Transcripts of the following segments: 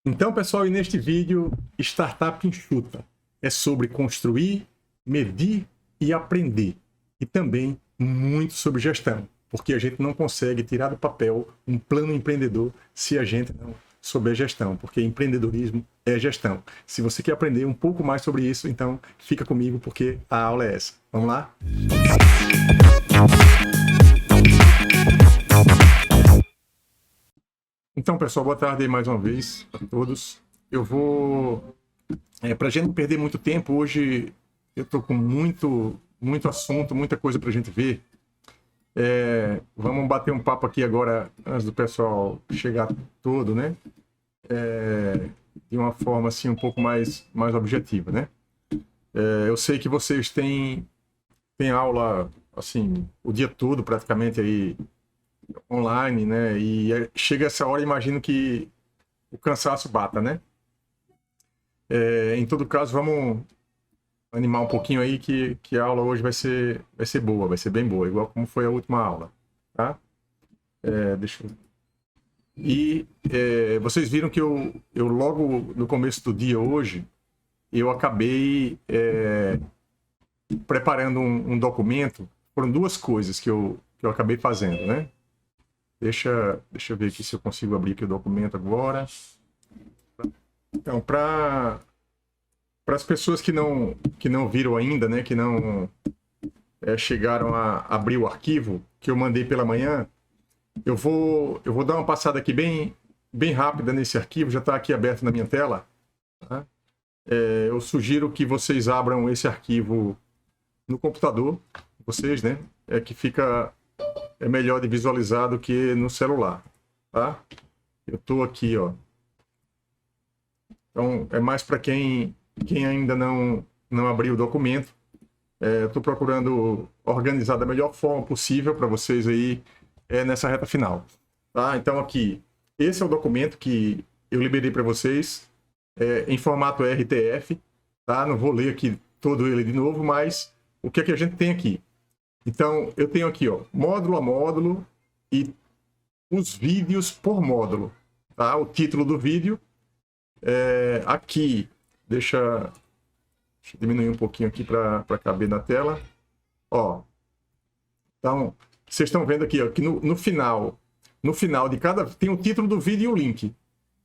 Então, pessoal, e neste vídeo, Startup Enxuta é sobre construir, medir e aprender. E também muito sobre gestão, porque a gente não consegue tirar do papel um plano empreendedor se a gente não souber gestão, porque empreendedorismo é gestão. Se você quer aprender um pouco mais sobre isso, então fica comigo, porque a aula é essa. Vamos lá? Então, pessoal, boa tarde mais uma vez a todos. Eu vou... para a gente não perder muito tempo, hoje eu estou com muito assunto, muita coisa para a gente ver. Vamos bater um papo aqui agora, antes do pessoal chegar todo, né? De uma forma assim, um pouco mais objetiva, né? Eu sei que vocês têm aula, assim, o dia todo praticamente aí, online, né? E chega essa hora, imagino que o cansaço bata, né? Em todo caso, vamos animar um pouquinho aí que a aula hoje vai ser boa, vai ser bem boa, igual como foi a última aula, tá? Deixa eu... E vocês viram que eu logo no começo do dia hoje, eu acabei preparando um documento. Foram duas coisas que eu acabei fazendo, né? Deixa eu ver aqui se eu consigo abrir aqui o documento agora. Então, para as pessoas que não viram ainda, né, que não chegaram a abrir o arquivo que eu mandei pela manhã, eu vou dar uma passada aqui bem rápida nesse arquivo, já está aqui aberto na minha tela. Tá? Eu sugiro que vocês abram esse arquivo no computador, vocês, né, que fica... melhor de visualizar do que no celular, tá? Eu tô aqui, ó. Então, é mais para quem ainda não abriu o documento. Eu tô procurando organizar da melhor forma possível para vocês aí nessa reta final, tá? Então, aqui, esse é o documento que eu liberei para vocês em formato RTF, tá? Não vou ler aqui todo ele de novo, mas o que é que a gente tem aqui? Então, eu tenho aqui, ó, módulo a módulo e os vídeos por módulo, tá? O título do vídeo aqui, deixa eu diminuir um pouquinho aqui para caber na tela. Ó, então, vocês estão vendo aqui, ó, que no final de cada... tem o título do vídeo e o link.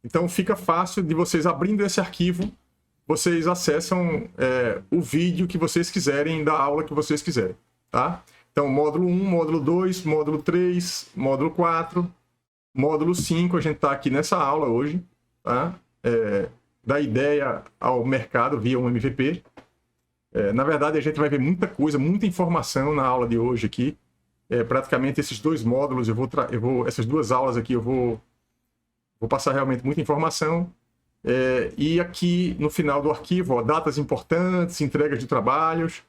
Então, fica fácil de vocês abrindo esse arquivo, vocês acessam o vídeo que vocês quiserem, da aula que vocês quiserem. Tá? Então, módulo 1, módulo 2, módulo 3, módulo 4, módulo 5, a gente está aqui nessa aula hoje, tá? Da ideia ao mercado via um MVP. Na verdade, a gente vai ver muita coisa, muita informação na aula de hoje aqui. Praticamente esses dois módulos, essas duas aulas aqui, eu vou passar realmente muita informação. E aqui no final do arquivo, ó, datas importantes, entregas de trabalhos,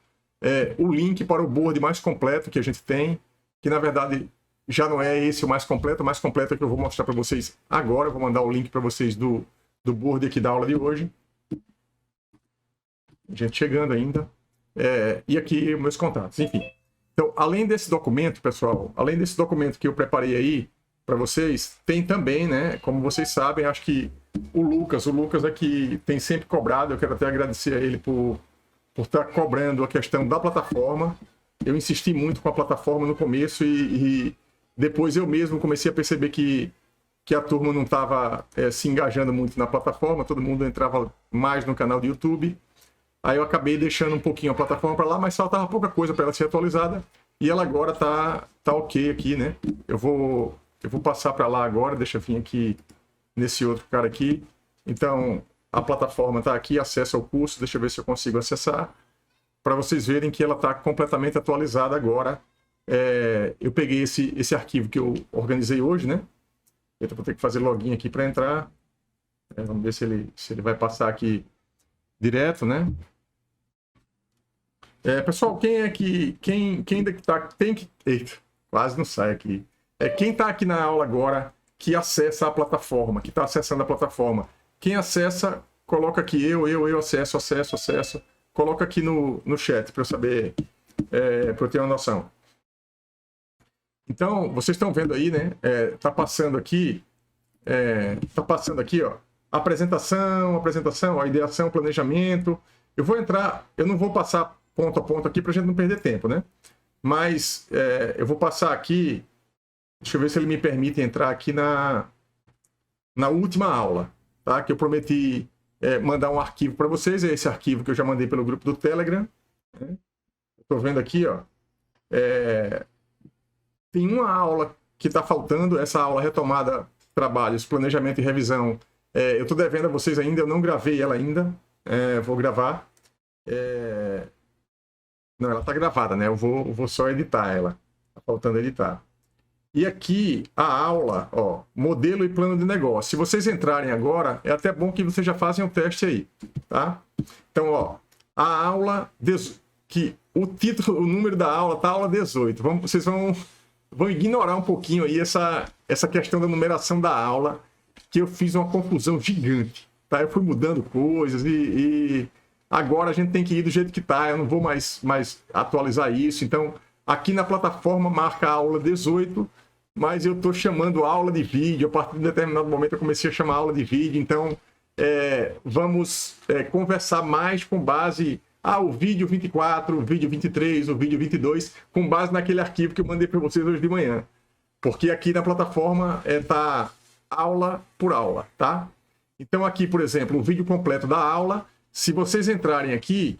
o link para o board mais completo que a gente tem, que na verdade já não é esse o mais completo é que eu vou mostrar para vocês agora. Eu vou mandar o link para vocês do board aqui da aula de hoje. A gente chegando ainda. E aqui meus contatos, enfim. Então, além desse documento, pessoal, além desse documento que eu preparei aí para vocês, tem também, né, como vocês sabem, acho que o Lucas é que tem sempre cobrado, eu quero até agradecer a ele por estar cobrando a questão da plataforma. Eu insisti muito com a plataforma no começo e depois eu mesmo comecei a perceber que a turma não estava se engajando muito na plataforma, todo mundo entrava mais no canal do YouTube. Aí eu acabei deixando um pouquinho a plataforma para lá, mas faltava pouca coisa para ela ser atualizada e ela agora tá ok aqui, né? Eu vou passar para lá agora, deixa eu vir aqui nesse outro cara aqui. Então, a plataforma está aqui, acesso ao curso, deixa eu ver se eu consigo acessar, para vocês verem que ela está completamente atualizada agora. Eu peguei esse arquivo que eu organizei hoje, né? Eu vou ter que fazer login aqui para entrar. Vamos ver se ele vai passar aqui direto, né? Pessoal, quem ainda que está... Eita, quase não sai aqui. Quem está aqui na aula agora, que acessa a plataforma, que está acessando a plataforma. Quem acessa, coloca aqui, eu acesso. Coloca aqui no chat para eu saber, para eu ter uma noção. Então, vocês estão vendo aí, né? Tá passando aqui, ó, apresentação, ó, ideação, planejamento. Eu vou entrar, eu não vou passar ponto a ponto aqui para a gente não perder tempo, né? Mas eu vou passar aqui, deixa eu ver se ele me permite entrar aqui na última aula, tá? Que eu prometi mandar um arquivo para vocês, é esse arquivo que eu já mandei pelo grupo do Telegram. Né? Estou vendo aqui, ó. Tem uma aula que está faltando, essa aula retomada, trabalhos, planejamento e revisão. Eu estou devendo a vocês ainda, eu não gravei ela ainda, vou gravar. Não, ela está gravada, né? Eu vou só editar ela, está faltando editar. E aqui a aula, ó, modelo e plano de negócio. Se vocês entrarem agora, é até bom que vocês já façam um teste aí, tá? Então, ó, a aula, que o título, o número da aula tá aula 18. Vocês vão ignorar um pouquinho aí essa questão da numeração da aula, que eu fiz uma confusão gigante, tá? Eu fui mudando coisas e agora a gente tem que ir do jeito que tá, eu não vou mais atualizar isso. Então, aqui na plataforma marca a aula 18, mas eu estou chamando aula de vídeo. A partir de um determinado momento eu comecei a chamar aula de vídeo. Então, vamos conversar mais com base... o vídeo 24, o vídeo 23, o vídeo 22, com base naquele arquivo que eu mandei para vocês hoje de manhã. Porque aqui na plataforma tá aula por aula, tá? Então aqui, por exemplo, o vídeo completo da aula, se vocês entrarem aqui,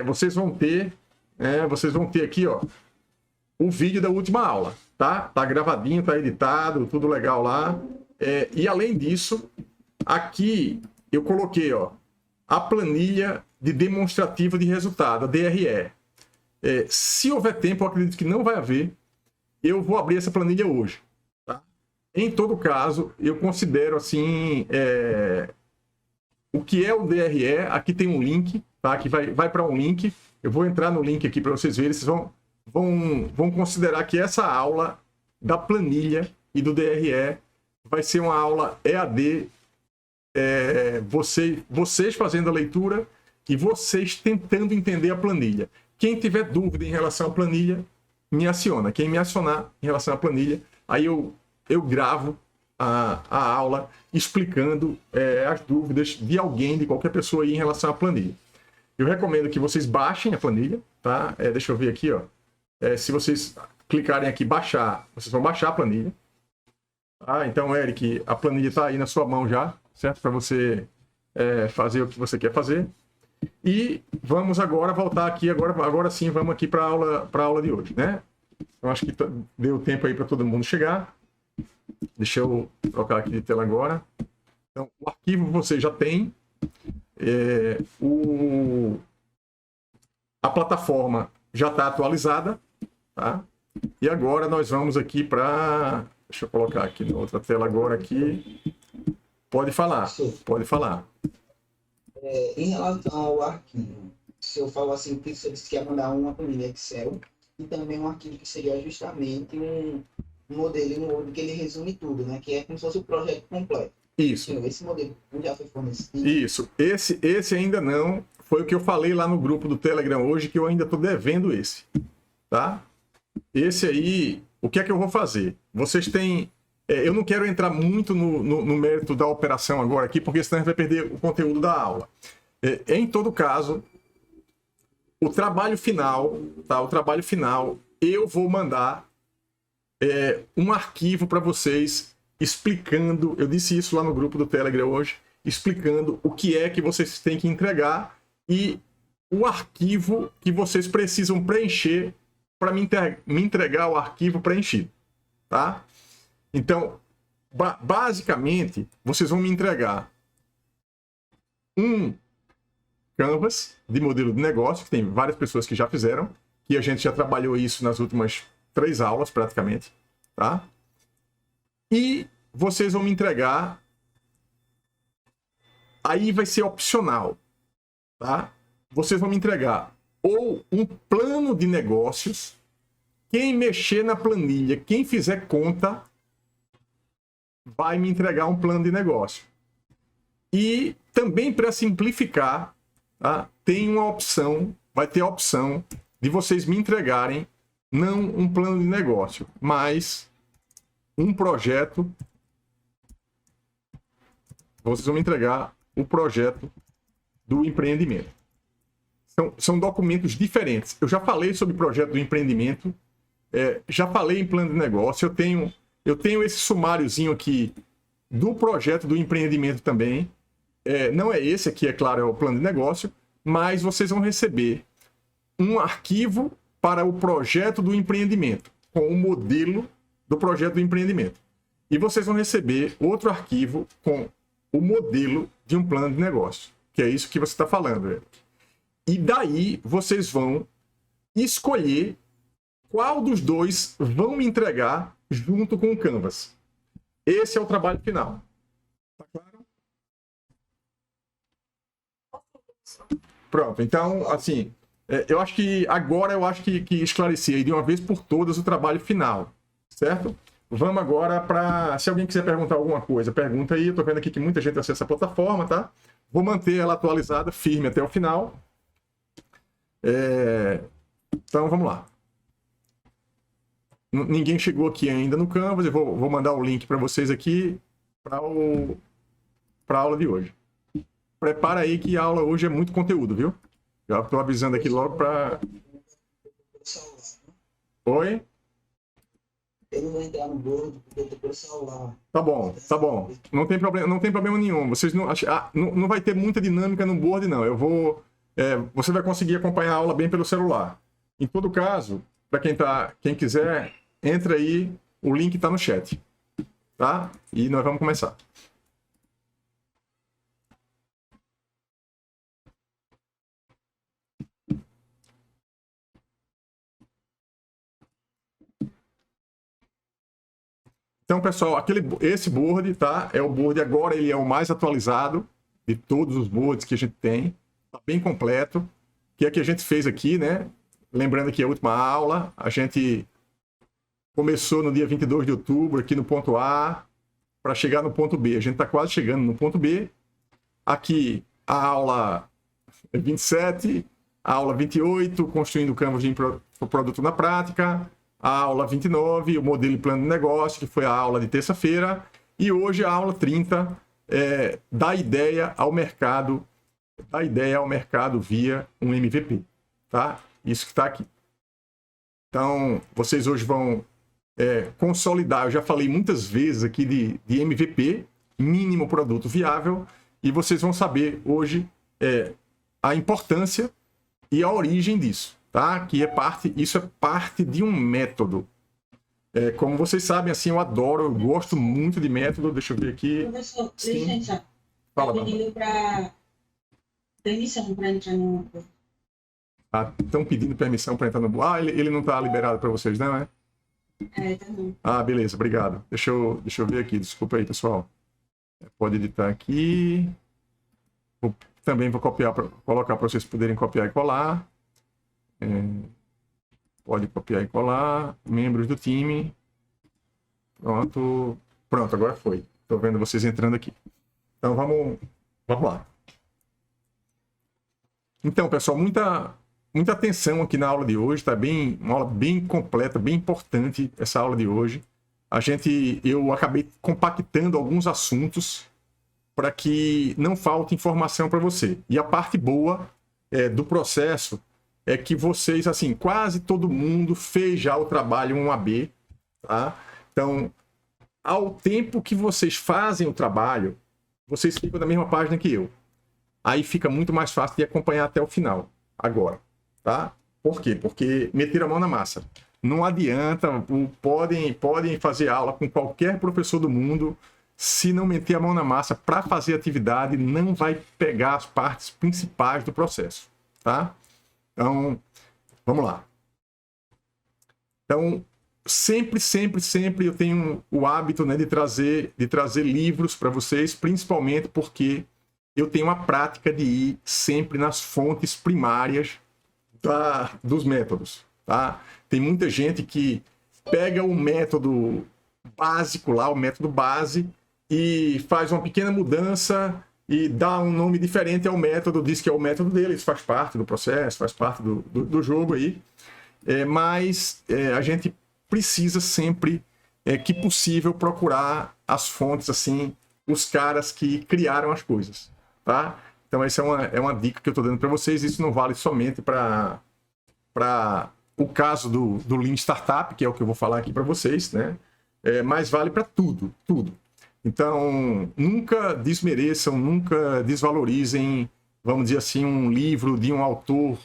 vocês vão ter aqui, ó, o vídeo da última aula, tá? Tá gravadinho, tá editado, tudo legal lá. E além disso, aqui eu coloquei, ó, a planilha de demonstrativa de resultado, a DRE. Se houver tempo, eu acredito que não vai haver, eu vou abrir essa planilha hoje. Tá? Em todo caso, eu considero assim, o que é o DRE, aqui tem um link, tá? Que vai para um link, eu vou entrar no link aqui para vocês verem, vocês vão considerar que essa aula da planilha e do DRE vai ser uma aula EAD, vocês fazendo a leitura e vocês tentando entender a planilha. Quem tiver dúvida em relação à planilha, me aciona. Quem me acionar em relação à planilha, aí eu gravo a aula explicando as dúvidas de alguém, de qualquer pessoa aí em relação à planilha. Eu recomendo que vocês baixem a planilha, tá? Deixa eu ver aqui, ó. Se vocês clicarem aqui, baixar, vocês vão baixar a planilha. Então, Eric, a planilha está aí na sua mão já, certo? Para você fazer o que você quer fazer. E vamos agora voltar aqui, agora sim, vamos aqui para a aula de hoje, né? Eu acho que deu tempo aí para todo mundo chegar. Deixa eu trocar aqui de tela agora. Então, o arquivo você já tem. A plataforma já está atualizada, tá? E agora nós vamos aqui para... Deixa eu colocar aqui na outra tela agora aqui. Pode falar, pode falar. Em relação ao arquivo, se eu falo assim, que você disse que ia mandar uma planilha Excel e também um arquivo que seria justamente um modelo no Word que ele resume tudo, né? Que é como se fosse o projeto completo. Isso. Esse modelo já foi fornecido? Isso. Esse ainda não. Foi o que eu falei lá no grupo do Telegram hoje, que eu ainda estou devendo esse. Tá? Esse aí, o que é que eu vou fazer? Vocês têm... eu não quero entrar muito no mérito da operação agora aqui, porque senão a gente vai perder o conteúdo da aula. Em todo caso, o trabalho final, tá? O trabalho final, eu vou mandar um arquivo para vocês explicando, eu disse isso lá no grupo do Telegram hoje, explicando o que é que vocês têm que entregar e o arquivo que vocês precisam preencher para me entregar o arquivo preenchido, tá? Então, basicamente, vocês vão me entregar um Canvas de modelo de negócio, que tem várias pessoas que já fizeram, que a gente já trabalhou isso nas últimas 3 aulas, praticamente, tá? E vocês vão me entregar, aí vai ser opcional, tá? Vocês vão me entregar ou um plano de negócios, quem mexer na planilha, quem fizer conta, vai me entregar um plano de negócio. E também para simplificar, tá? Tem uma opção, vai ter a opção de vocês me entregarem não um plano de negócio, mas um projeto vocês vão me entregar o projeto do empreendimento. São documentos diferentes. Eu já falei sobre o projeto do empreendimento, já falei em plano de negócio, eu tenho esse sumáriozinho aqui do projeto do empreendimento também. Não é esse aqui, é claro, é o plano de negócio, mas vocês vão receber um arquivo para o projeto do empreendimento, com o modelo do projeto do empreendimento. E vocês vão receber outro arquivo com o modelo de um plano de negócio, que é isso que você está falando, Eric. E daí vocês vão escolher qual dos dois vão me entregar junto com o Canvas. Esse é o trabalho final. Tá claro? Pronto, então, assim, eu acho que agora que esclareci aí de uma vez por todas o trabalho final, certo? Vamos agora para... Se alguém quiser perguntar alguma coisa, pergunta aí. Eu tô vendo aqui que muita gente acessa a plataforma, tá? Vou manter ela atualizada, firme até o final. Então, vamos lá. Ninguém chegou aqui ainda no Canvas. Eu vou mandar o link para vocês aqui para a aula de hoje. Prepara aí que a aula hoje é muito conteúdo, viu? Já estou avisando aqui logo para... Oi? Eu não vou entrar no Board porque eu tô pelo celular. Tá bom, tá bom. Não tem problema nenhum. Vocês não vai ter muita dinâmica no Board, não. Você vai conseguir acompanhar a aula bem pelo celular. Em todo caso, para quem quiser, entra aí, o link está no chat. Tá? E nós vamos começar. Então, pessoal, esse board, tá? É o board agora, ele é o mais atualizado de todos os boards que a gente tem. Tá bem completo. Que é que a gente fez aqui, né? Lembrando que a última aula, a gente começou no dia 22 de outubro aqui no ponto A para chegar no ponto B. A gente está quase chegando no ponto B. Aqui, a aula 27, a aula 28, construindo o Canvas de produto na prática. A aula 29, o modelo e plano de negócio, que foi a aula de terça-feira. E hoje a aula 30, da ideia ao mercado via um MVP. Tá? Isso que está aqui. Então, vocês hoje vão consolidar. Eu já falei muitas vezes aqui de MVP, mínimo produto viável, e vocês vão saber hoje a importância e a origem disso. Tá? Isso é parte de um método. Como vocês sabem, assim, eu gosto muito de método. Deixa eu ver aqui. Professor, Sim. licença. Fala, pedindo para permissão para entrar no... Estão pedindo permissão para entrar no... ele não está liberado para vocês, não é? Tá não. Beleza, obrigado. Deixa eu ver aqui, desculpa aí, pessoal. Pode editar aqui. Também vou colocar para vocês poderem copiar e colar. Pode copiar e colar. Membros do time. Pronto, agora foi. Estou vendo vocês entrando aqui. Então vamos lá. Então, pessoal, muita atenção aqui na aula de hoje. Tá uma aula bem completa, bem importante essa aula de hoje. Eu acabei compactando alguns assuntos para que não falte informação para você. E a parte boa do processo é que vocês, assim, quase todo mundo fez já o trabalho 1AB, tá? Então, ao tempo que vocês fazem o trabalho, vocês ficam na mesma página que eu. Aí fica muito mais fácil de acompanhar até o final, agora, tá? Por quê? Porque meteram a mão na massa. Não adianta, podem fazer aula com qualquer professor do mundo, se não meter a mão na massa para fazer atividade, não vai pegar as partes principais do processo, tá? Então, vamos lá. Então, sempre eu tenho o hábito, né, de trazer livros para vocês, principalmente porque eu tenho a prática de ir sempre nas fontes primárias dos métodos. Tá? Tem muita gente que pega o método básico lá, o método base, e faz uma pequena mudança e dá um nome diferente ao método, diz que é o método dele, isso faz parte do processo, faz parte do jogo aí. Mas a gente precisa sempre, que possível, procurar as fontes assim os caras que criaram as coisas, tá? Então essa é uma dica que eu estou dando para vocês. Isso não vale somente para o caso do Lean Startup, que é o que eu vou falar aqui para vocês, né? Mas vale para tudo. Então, nunca desmereçam, nunca desvalorizem, vamos dizer assim, um livro de um autor,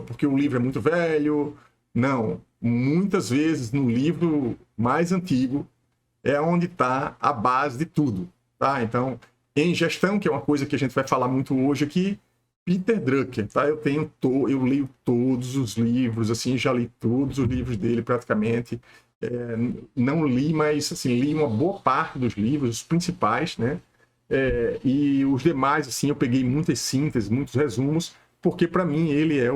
porque o livro é muito velho. Não. Muitas vezes, no livro mais antigo, é onde está a base de tudo, tá? Então, em gestão, que é uma coisa que a gente vai falar muito hoje aqui, Peter Drucker, tá? Eu leio todos os livros, assim, já li todos os livros dele praticamente. Não li, mas assim, li uma boa parte dos livros, os principais, né? E os demais, assim, eu peguei muitas sínteses, muitos resumos, porque para mim ele é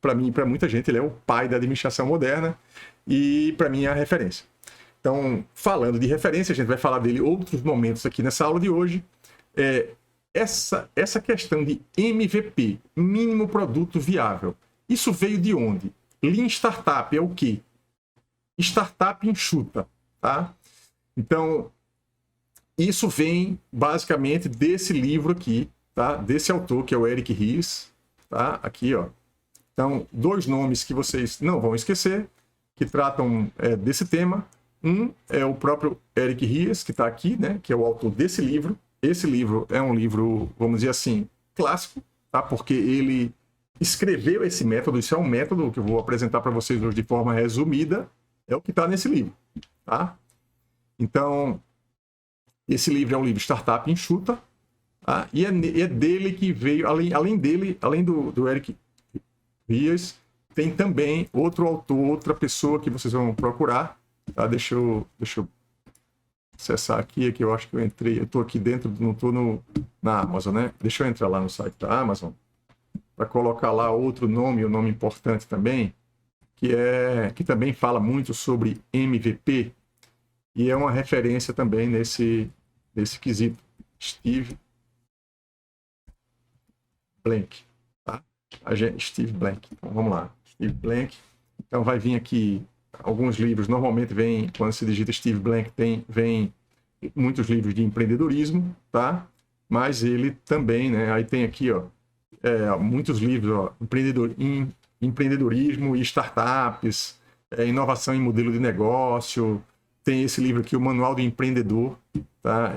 para mim e para muita gente, ele é o pai da administração moderna e para mim é a referência. Então, falando de referência, a gente vai falar dele outros momentos aqui nessa aula de hoje. Essa questão de MVP, mínimo produto viável, isso veio de onde? Lean Startup é o quê? Startup enxuta, tá? Então, isso vem basicamente desse livro aqui, tá? Desse autor, que é o Eric Ries, tá? Aqui, ó. Então, 2 nomes que vocês não vão esquecer, que tratam desse tema. Um é o próprio Eric Ries, que está aqui, né? Que é o autor desse livro. Esse livro é um livro, vamos dizer assim, clássico, tá? Porque ele escreveu esse método. Isso é um método que eu vou apresentar para vocês hoje de forma resumida. É o que está nesse livro, tá? Então, esse livro é o livro Startup Enxuta, tá? E é dele que veio, além dele, além do Eric Ries, tem também outro autor, outra pessoa que vocês vão procurar, tá? Deixa eu acessar aqui, que eu acho que eu entrei, eu estou aqui dentro, não estou na Amazon, né? Deixa eu entrar lá no site da Amazon, para colocar lá outro nome, um nome importante também, que também fala muito sobre MVP, e é uma referência também nesse quesito. Steve Blank, tá? Steve Blank. Então, vamos lá. Steve Blank. Então, vai vir aqui alguns livros. Normalmente, quando se digita Steve Blank, vem muitos livros de empreendedorismo, tá? Mas ele também, né? Aí tem aqui, ó, muitos livros, ó, empreendedorismo e startups, inovação em modelo de negócio. Tem esse livro aqui, o Manual do Empreendedor, tá?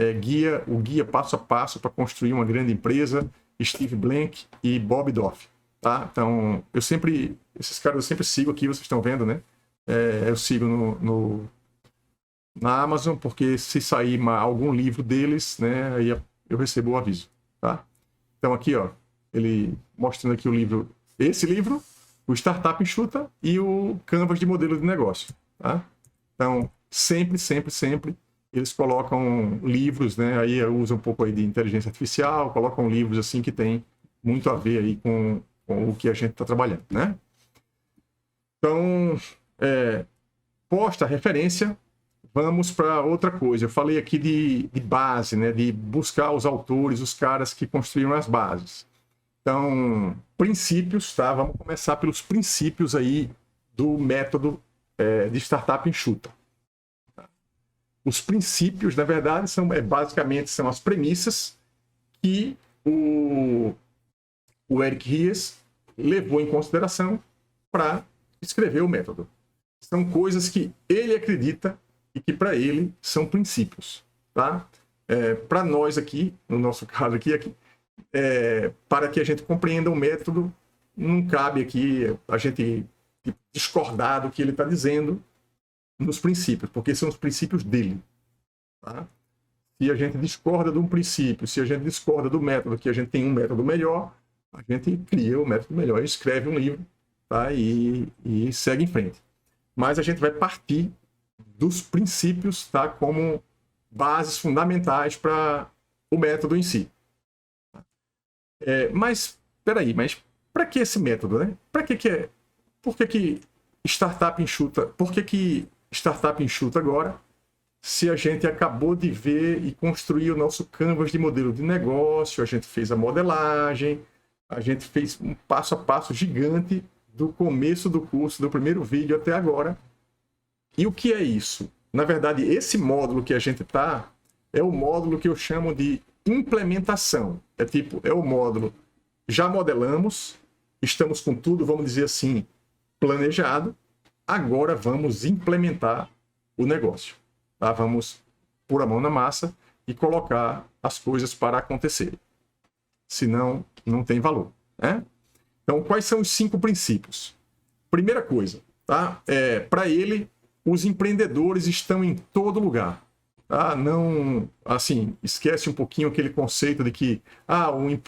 O guia passo a passo para construir uma grande empresa, Steve Blank e Bob Doff, tá? Então, esses caras eu sempre sigo aqui, vocês estão vendo, né? Eu sigo na Amazon, porque se sair algum livro deles, né, aí eu recebo o aviso, tá? Então, aqui, ó, ele mostrando aqui esse livro, o Startup Enxuta e o Canvas de modelo de negócio, tá? Então, sempre eles colocam livros, né? Aí usam um pouco aí de inteligência artificial, colocam livros assim que tem muito a ver aí com o que a gente está trabalhando, né? Então, posta a referência, vamos para outra coisa. Eu falei aqui de base, né? De buscar os autores, os caras que construíram as bases. Então, princípios, tá? Vamos começar pelos princípios aí do método de Startup Enxuta. Os princípios, na verdade, basicamente são as premissas que o Eric Ries levou em consideração para escrever o método. São coisas que ele acredita e que para ele são princípios, tá? Para nós aqui, no nosso caso aqui, para que a gente compreenda o método, não cabe aqui a gente discordar do que ele está dizendo nos princípios, porque são os princípios dele, tá? Se a gente discorda de um princípio, se a gente discorda do método, que a gente tem um método melhor, a gente cria o método melhor, escreve um livro, tá? E segue em frente. Mas a gente vai partir dos princípios, tá? Como bases fundamentais para o método em si. Mas, peraí, para que esse método, né? Por que Startup Enxuta? Por que Startup Enxuta agora, se a gente acabou de ver e construir o nosso canvas de modelo de negócio, a gente fez a modelagem, a gente fez um passo a passo gigante do começo do curso, do primeiro vídeo até agora. E o que é isso? Na verdade, esse módulo que a gente está é o módulo que eu chamo de implementação. É o módulo, já modelamos, estamos com tudo, vamos dizer assim, planejado, agora vamos implementar o negócio. Tá? Vamos pôr a mão na massa e colocar as coisas para acontecerem. Senão, não tem valor. Né? Então, quais são os 5 princípios? Primeira coisa, tá? Para ele, os empreendedores estão em todo lugar. Tá? Não, assim, esquece um pouquinho aquele conceito de que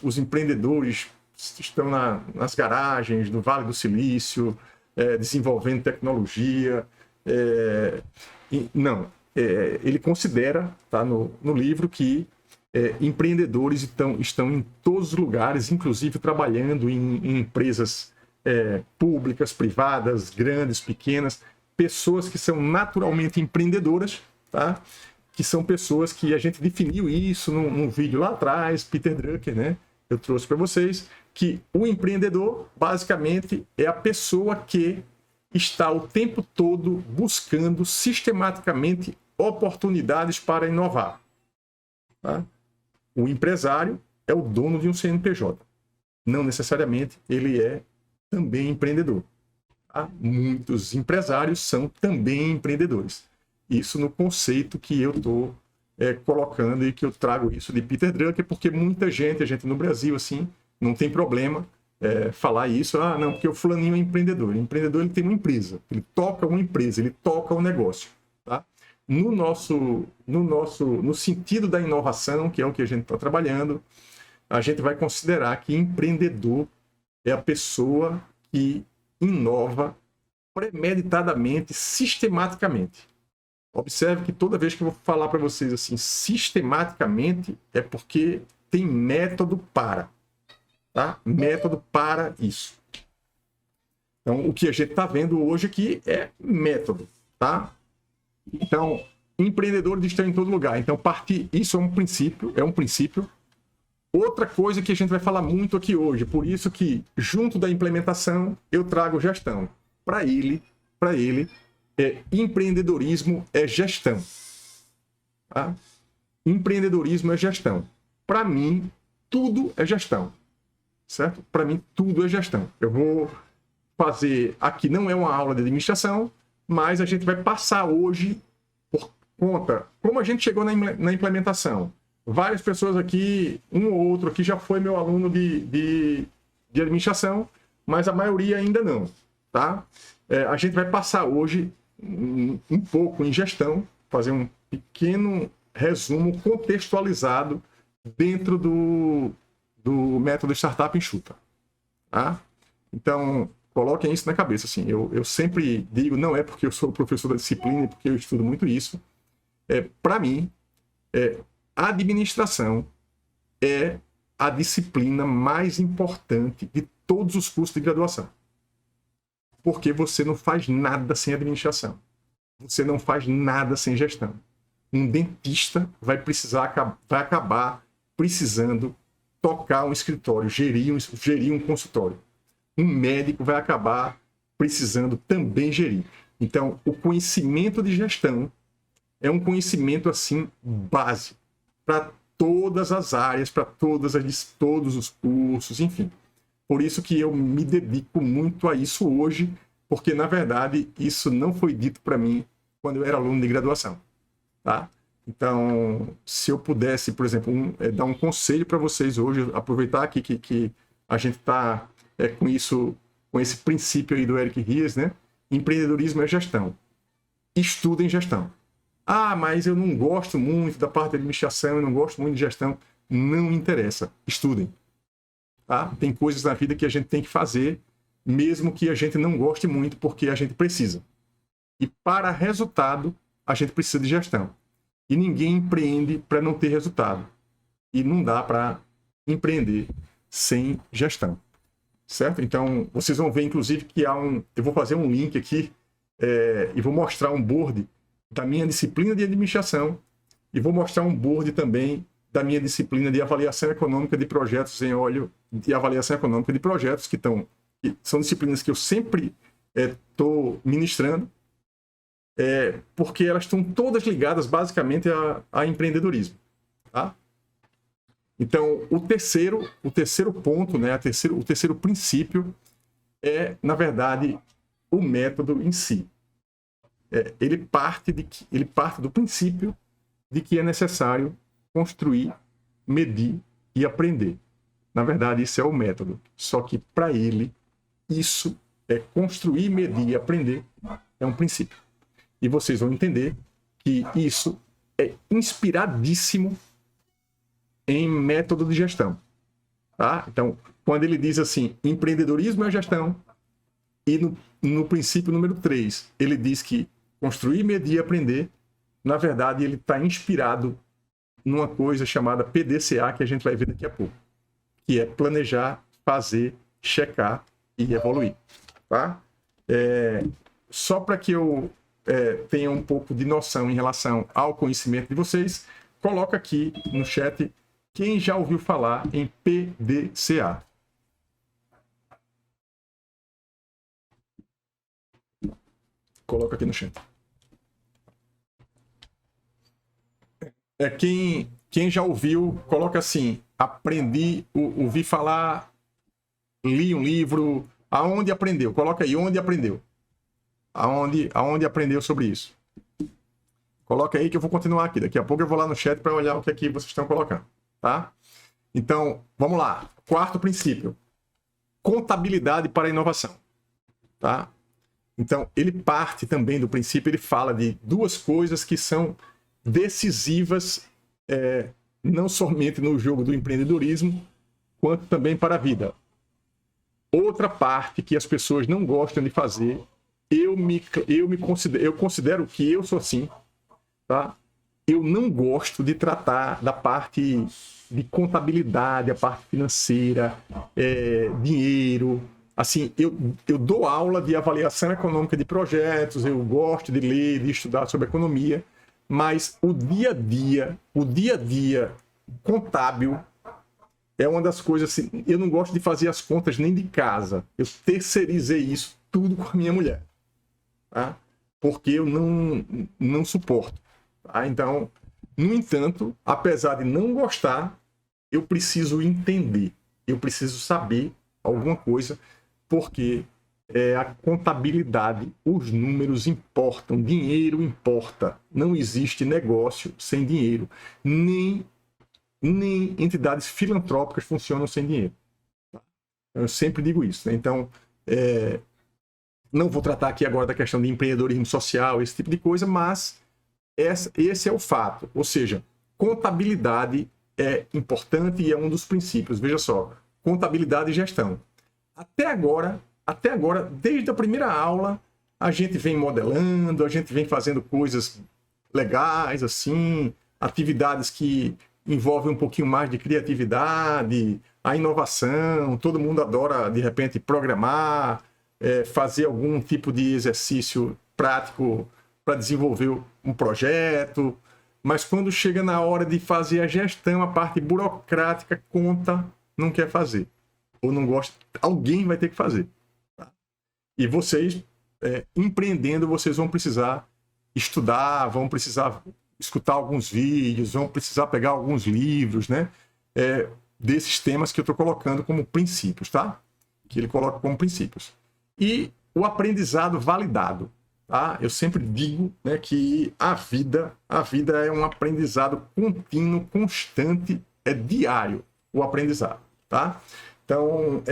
os empreendedores estão nas garagens do Vale do Silício, desenvolvendo tecnologia. Não. Ele considera, tá, no livro, que empreendedores estão em todos os lugares, inclusive trabalhando em empresas públicas, privadas, grandes, pequenas, pessoas que são naturalmente empreendedoras, tá? Que são pessoas que a gente definiu isso num vídeo lá atrás, Peter Drucker, né? Eu trouxe para vocês que o empreendedor, basicamente, é a pessoa que está o tempo todo buscando sistematicamente oportunidades para inovar. Tá? O empresário é o dono de um CNPJ. Não necessariamente ele é também empreendedor. Tá? Muitos empresários são também empreendedores. Isso no conceito que eu estou colocando e que eu trago isso de Peter Drucker, porque muita gente, a gente no Brasil, assim, não tem problema falar isso. Não, porque o fulaninho é empreendedor. O empreendedor, ele tem uma empresa, ele toca uma empresa, ele toca um negócio. Tá? No sentido da inovação, que é o que a gente está trabalhando, a gente vai considerar que empreendedor é a pessoa que inova premeditadamente, sistematicamente. Observe que toda vez que eu vou falar para vocês assim, sistematicamente, é porque tem método para. Tá? Método para isso. Então, o que a gente está vendo hoje aqui é método. Tá? Então, empreendedores estão em todo lugar. Então, isso é um princípio. Outra coisa que a gente vai falar muito aqui hoje, por isso que, junto da implementação, eu trago gestão. Para ele, empreendedorismo é gestão. Tá? Empreendedorismo é gestão. Para mim, tudo é gestão. Certo? Para mim, tudo é gestão. Eu vou fazer... Aqui não é uma aula de administração, mas a gente vai passar hoje por conta... Como a gente chegou na implementação? Várias pessoas aqui, um ou outro aqui já foi meu aluno de administração, mas a maioria ainda não. Tá? A gente vai passar hoje um pouco em gestão, fazer um pequeno resumo contextualizado dentro do método Startup Enxuta. Tá? Então, coloquem isso na cabeça. Assim, eu sempre digo, não é porque eu sou professor da disciplina e porque eu estudo muito isso. Para mim, a administração é a disciplina mais importante de todos os cursos de graduação. Porque você não faz nada sem administração. Você não faz nada sem gestão. Um dentista vai acabar precisando tocar um escritório, gerir um consultório. Um médico vai acabar precisando também gerir. Então, o conhecimento de gestão é um conhecimento assim base para todas as áreas, para todos os cursos, enfim. Por isso que eu me dedico muito a isso hoje, porque, na verdade, isso não foi dito para mim quando eu era aluno de graduação. Tá? Então, se eu pudesse, por exemplo, dar um conselho para vocês hoje, aproveitar aqui que a gente está com esse princípio aí do Eric Ries, né? Empreendedorismo é gestão. Estudem gestão. Mas eu não gosto muito da parte da administração, eu não gosto muito de gestão. Não interessa. Estudem. Tá? Tem coisas na vida que a gente tem que fazer, mesmo que a gente não goste muito, porque a gente precisa. E para resultado, a gente precisa de gestão. E ninguém empreende para não ter resultado. E não dá para empreender sem gestão. Certo? Então, vocês vão ver, inclusive, que eu vou fazer um link aqui e vou mostrar um board da minha disciplina de administração e vou mostrar um board também da minha disciplina de avaliação econômica de projetos em óleo e avaliação econômica de projetos, que são disciplinas que eu sempre estou ministrando. porque elas estão todas ligadas basicamente a empreendedorismo. Tá? Então, o terceiro ponto, né, o terceiro princípio é, na verdade, o método em si. Ele parte do princípio de que é necessário construir, medir e aprender. Na verdade, isso é o método. Só que, para ele, isso é construir, medir e aprender é um princípio. E vocês vão entender que isso é inspiradíssimo em método de gestão. Tá? Então, quando ele diz assim, empreendedorismo é gestão, e no princípio número 3, ele diz que construir, medir e aprender, na verdade, ele está inspirado numa coisa chamada PDCA, que a gente vai ver daqui a pouco, que é planejar, fazer, checar e evoluir. Tá? Só para que eu tenha um pouco de noção em relação ao conhecimento de vocês, coloca aqui no chat quem já ouviu falar em PDCA. Coloca aqui no chat. Quem já ouviu, coloca assim, ouvi falar, li um livro, aonde aprendeu? Coloca aí, onde aprendeu? Aonde aprendeu sobre isso? Coloca aí que eu vou continuar aqui. Daqui a pouco eu vou lá no chat para olhar o que aqui vocês estão colocando. Tá? Então, vamos lá. Quarto princípio. Contabilidade para a inovação. Tá? Então, ele parte também do princípio, ele fala de duas coisas que são decisivas, não somente no jogo do empreendedorismo, quanto também para a vida. Outra parte que as pessoas não gostam de fazer, eu considero que eu sou assim, tá? Eu não gosto de tratar da parte de contabilidade, a parte financeira, dinheiro. Assim, eu dou aula de avaliação econômica de projetos, eu gosto de ler, de estudar sobre economia, mas o dia a dia contábil é uma das coisas assim, eu não gosto de fazer as contas nem de casa. Eu terceirizei isso tudo com a minha mulher, tá? Porque eu não suporto. Tá? Então, no entanto, apesar de não gostar, eu preciso entender, eu preciso saber alguma coisa, porque a contabilidade, os números importam, dinheiro importa. Não existe negócio sem dinheiro. Nem entidades filantrópicas funcionam sem dinheiro. Eu sempre digo isso. Né? Então, não vou tratar aqui agora da questão de empreendedorismo social, esse tipo de coisa, mas esse é o fato. Ou seja, contabilidade é importante e é um dos princípios. Veja só, contabilidade e gestão. Até agora, desde a primeira aula, a gente vem modelando, a gente vem fazendo coisas legais, assim, atividades que envolvem um pouquinho mais de criatividade, a inovação, todo mundo adora, de repente, programar, fazer algum tipo de exercício prático para desenvolver um projeto, mas quando chega na hora de fazer a gestão, a parte burocrática, conta, não quer fazer. Ou não gosta, alguém vai ter que fazer. Tá? E vocês, empreendendo, vocês vão precisar estudar, vão precisar escutar alguns vídeos, vão precisar pegar alguns livros, né? Desses temas que eu estou colocando como princípios, tá? Que ele coloca como princípios. E o aprendizado validado. Tá? Eu sempre digo, né, que a vida é um aprendizado contínuo, constante, diário, o aprendizado. Tá? Então,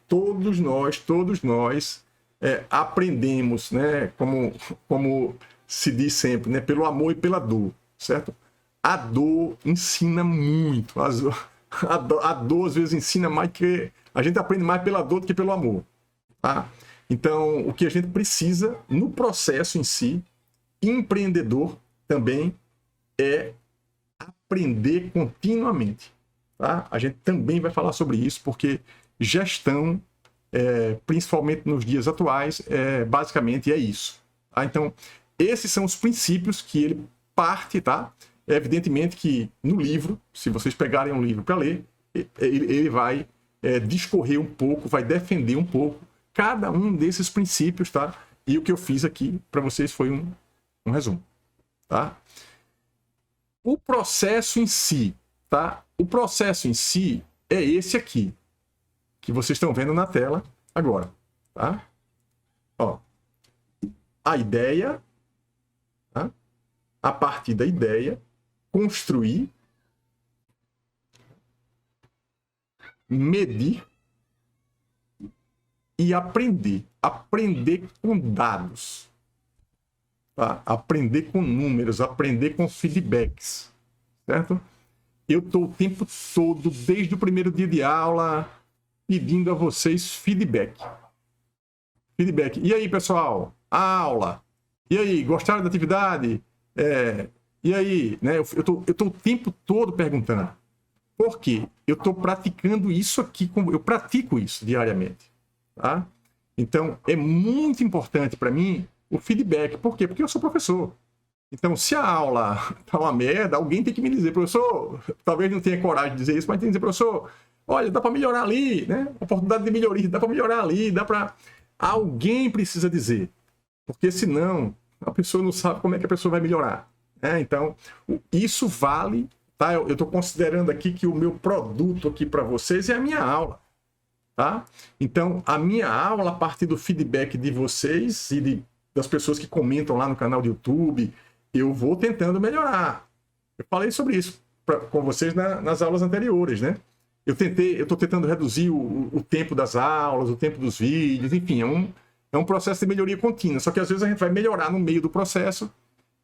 todos nós aprendemos, né, como se diz sempre, né, pelo amor e pela dor, certo? A dor ensina muito. A dor, às vezes, ensina mais que... A gente aprende mais pela dor do que pelo amor. Tá? Então, o que a gente precisa, no processo em si, empreendedor também, é aprender continuamente. Tá? A gente também vai falar sobre isso, porque gestão, principalmente nos dias atuais, basicamente é isso. Tá? Então, esses são os princípios que ele parte, tá? Evidentemente que no livro, se vocês pegarem um livro para ler, ele vai discorrer um pouco, vai defender um pouco cada um desses princípios, tá? E o que eu fiz aqui para vocês foi Um resumo, tá? O processo em si, tá? O processo em si é esse aqui, que vocês estão vendo na tela agora, tá? Ó, a ideia, tá? A partir da ideia, construir, medir e aprender. Aprender com dados, tá? Aprender com números, aprender com feedbacks, certo? Eu estou o tempo todo, desde o primeiro dia de aula, pedindo a vocês feedback. Feedback. E aí, pessoal? A aula? E aí, gostaram da atividade? E aí? Né? Eu tô o tempo todo perguntando. Por quê? Eu estou praticando isso aqui, eu pratico isso diariamente. Tá? Então, é muito importante para mim o feedback. Por quê? Porque eu sou professor. Então, se a aula tá uma merda, alguém tem que me dizer, professor, talvez não tenha coragem de dizer isso, mas tem que dizer, professor, olha, dá para melhorar ali, né? Oportunidade de melhoria, dá para melhorar ali, dá para... Alguém precisa dizer, porque senão a pessoa não sabe como é que a pessoa vai melhorar. Né? Então, isso vale, tá? Eu estou considerando aqui que o meu produto aqui para vocês é a minha aula. Tá? Então, a minha aula, a partir do feedback de vocês e das pessoas que comentam lá no canal do YouTube, eu vou tentando melhorar. Eu falei sobre isso com vocês nas aulas anteriores, né? Eu estou tentando reduzir o tempo das aulas, o tempo dos vídeos, enfim, é um processo de melhoria contínua. Só que às vezes a gente vai melhorar no meio do processo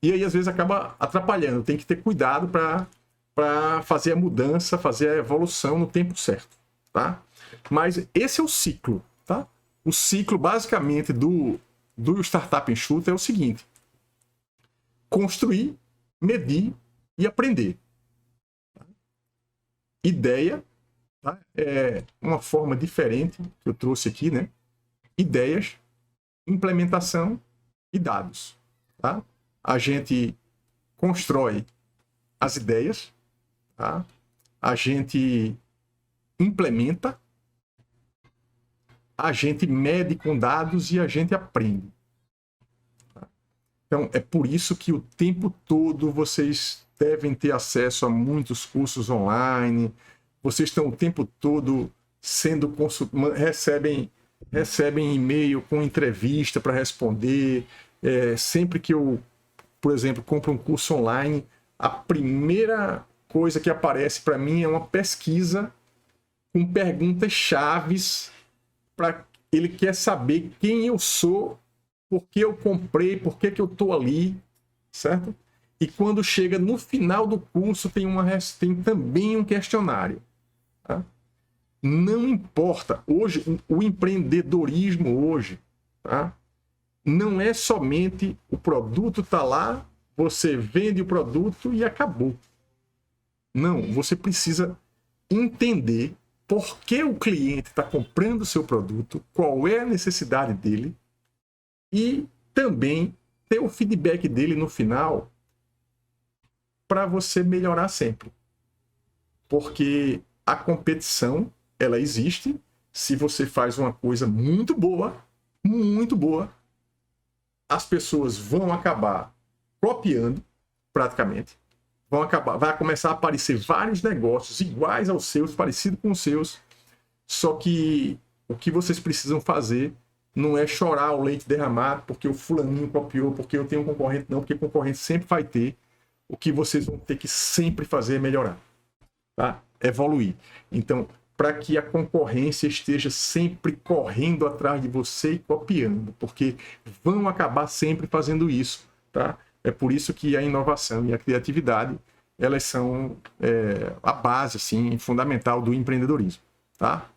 e aí às vezes acaba atrapalhando. Tem que ter cuidado para fazer a mudança, fazer a evolução no tempo certo, tá? Mas esse é o ciclo, tá? O ciclo, basicamente, do Startup Enxuta é o seguinte: construir, medir e aprender. Ideia, tá? É uma forma diferente que eu trouxe aqui, né? Ideias, implementação e dados, tá? A gente constrói as ideias, tá? A gente implementa, a gente mede com dados e a gente aprende. Então, é por isso que o tempo todo vocês devem ter acesso a muitos cursos online, vocês estão o tempo todo sendo consultados, recebem e-mail com entrevista para responder. Sempre que eu, por exemplo, compro um curso online, a primeira coisa que aparece para mim é uma pesquisa com perguntas chaves. Ele quer saber quem eu sou, por que eu comprei, por que eu estou ali, certo? E quando chega no final do curso, tem também um questionário. Tá? Não importa. Hoje, o empreendedorismo hoje, tá? Não é somente o produto está lá, você vende o produto e acabou. Não, você precisa entender por que o cliente está comprando o seu produto, qual é a necessidade dele e também ter o feedback dele no final para você melhorar sempre. Porque a competição, ela existe. Se você faz uma coisa muito boa, as pessoas vão acabar copiando praticamente. Vai começar a aparecer vários negócios iguais aos seus, parecidos com os seus. Só que o que vocês precisam fazer não é chorar o leite derramado porque o fulaninho copiou, porque eu tenho um concorrente, não, porque concorrente sempre vai ter. O que vocês vão ter que sempre fazer é melhorar, tá? Evoluir. Então, para que a concorrência esteja sempre correndo atrás de você e copiando, porque vão acabar sempre fazendo isso, tá? É por isso que a inovação e a criatividade, elas são a base, assim, fundamental do empreendedorismo, tá?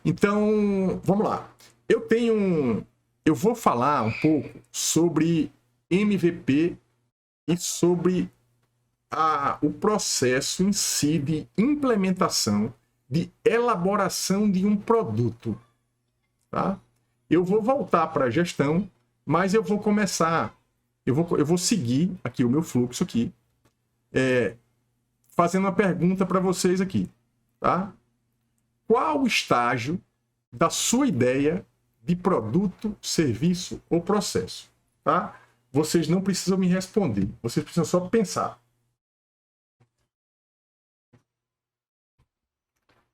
Então, vamos lá. Eu vou falar um pouco sobre MVP e sobre o processo em si de implementação, de elaboração de um produto, tá? Eu vou voltar para a gestão, mas eu vou começar, eu vou seguir aqui o meu fluxo aqui, fazendo uma pergunta para vocês aqui, tá? Qual o estágio da sua ideia de produto, serviço ou processo, tá? vocês não precisam me responder. Vocês precisam só pensar.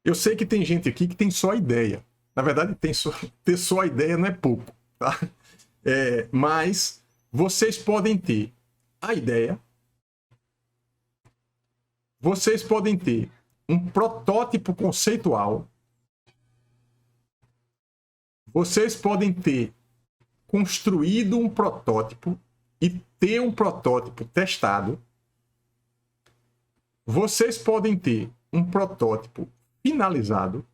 Eu sei que tem gente aqui que tem só ideia. Na verdade, ter só a ideia não é pouco, tá? Mas vocês podem ter a ideia, vocês podem ter um protótipo conceitual, vocês podem ter construído um protótipo e ter um protótipo testado, vocês podem ter um protótipo finalizado,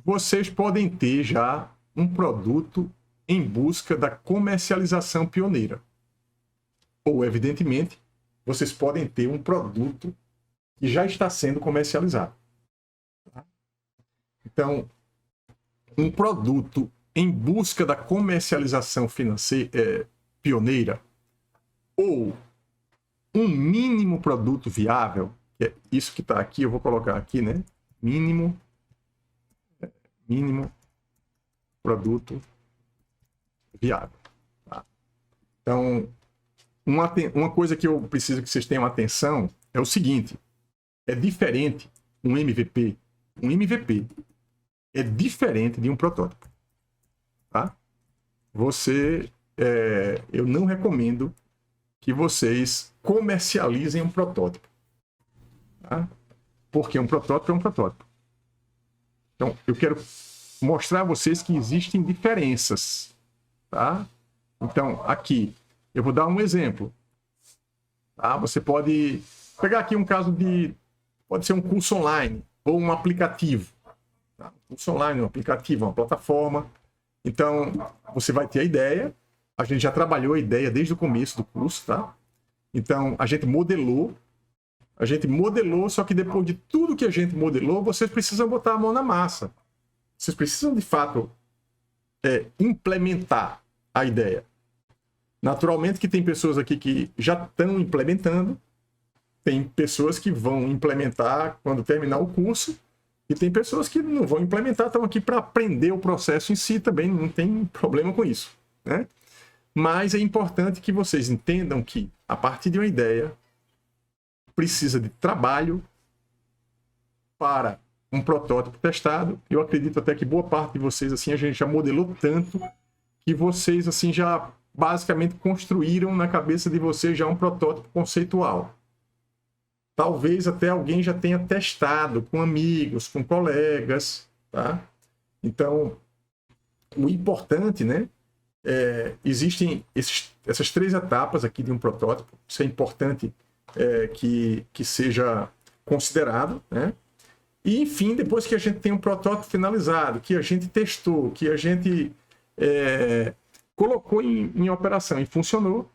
vocês podem ter já um produto em busca da comercialização pioneira. Ou, evidentemente, vocês podem ter um produto que já está sendo comercializado. Então, um produto em busca da comercialização financeira pioneira, ou um mínimo produto viável, que é isso que está aqui, eu vou colocar aqui, né? Mínimo produto viável. Tá? Então, uma coisa que eu preciso que vocês tenham atenção é o seguinte: é diferente um MVP. Um MVP é diferente de um protótipo. Tá? Eu não recomendo que vocês comercializem um protótipo. Tá? Porque um protótipo é um protótipo. Então, eu quero mostrar a vocês que existem diferenças. Tá? Então, aqui, eu vou dar um exemplo. Tá? Você pode pegar aqui um caso pode ser um curso online ou um aplicativo. Tá? Um curso online, um aplicativo, uma plataforma. Então, você vai ter a ideia. A gente já trabalhou a ideia desde o começo do curso, tá? Então, a gente modelou, só que depois de tudo que a gente modelou, vocês precisam botar a mão na massa. Vocês precisam, de fato, implementar a ideia. Naturalmente que tem pessoas aqui que já estão implementando, tem pessoas que vão implementar quando terminar o curso, e tem pessoas que não vão implementar, estão aqui para aprender o processo em si também, não tem problema com isso, né? Mas é importante que vocês entendam que, a partir de uma ideia, precisa de trabalho para um protótipo testado. Eu acredito até que boa parte de vocês, assim, a gente já modelou tanto que vocês, assim, já basicamente construíram na cabeça de vocês já um protótipo conceitual. Talvez até alguém já tenha testado com amigos, com colegas, tá? Então, o importante, né? Existem essas 3 etapas aqui de um protótipo. Isso é importante que seja considerado, né? E, enfim, depois que a gente tem um protótipo finalizado, que a gente testou, que a gente colocou em operação e funcionou,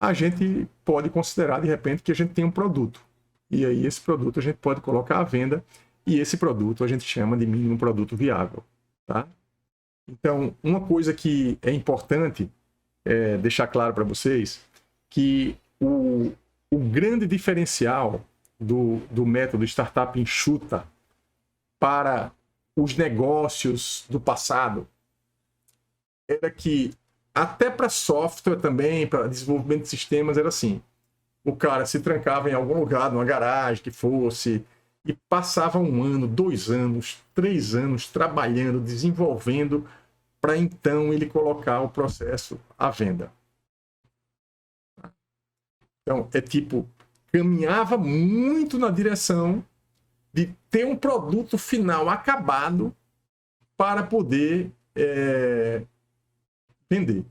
a gente pode considerar, de repente, que a gente tem um produto. E aí esse produto a gente pode colocar à venda, e esse produto a gente chama de mínimo produto viável. Tá? Então, uma coisa que é importante deixar claro para vocês, que o grande diferencial do método Startup Enxuta para os negócios do passado era que, até para software também, para desenvolvimento de sistemas, era assim: o cara se trancava em algum lugar, numa garagem que fosse, e passava 1 ano, 2 anos, 3 anos trabalhando, desenvolvendo, para então ele colocar o processo à venda. Então, caminhava muito na direção de ter um produto final acabado para poder vender.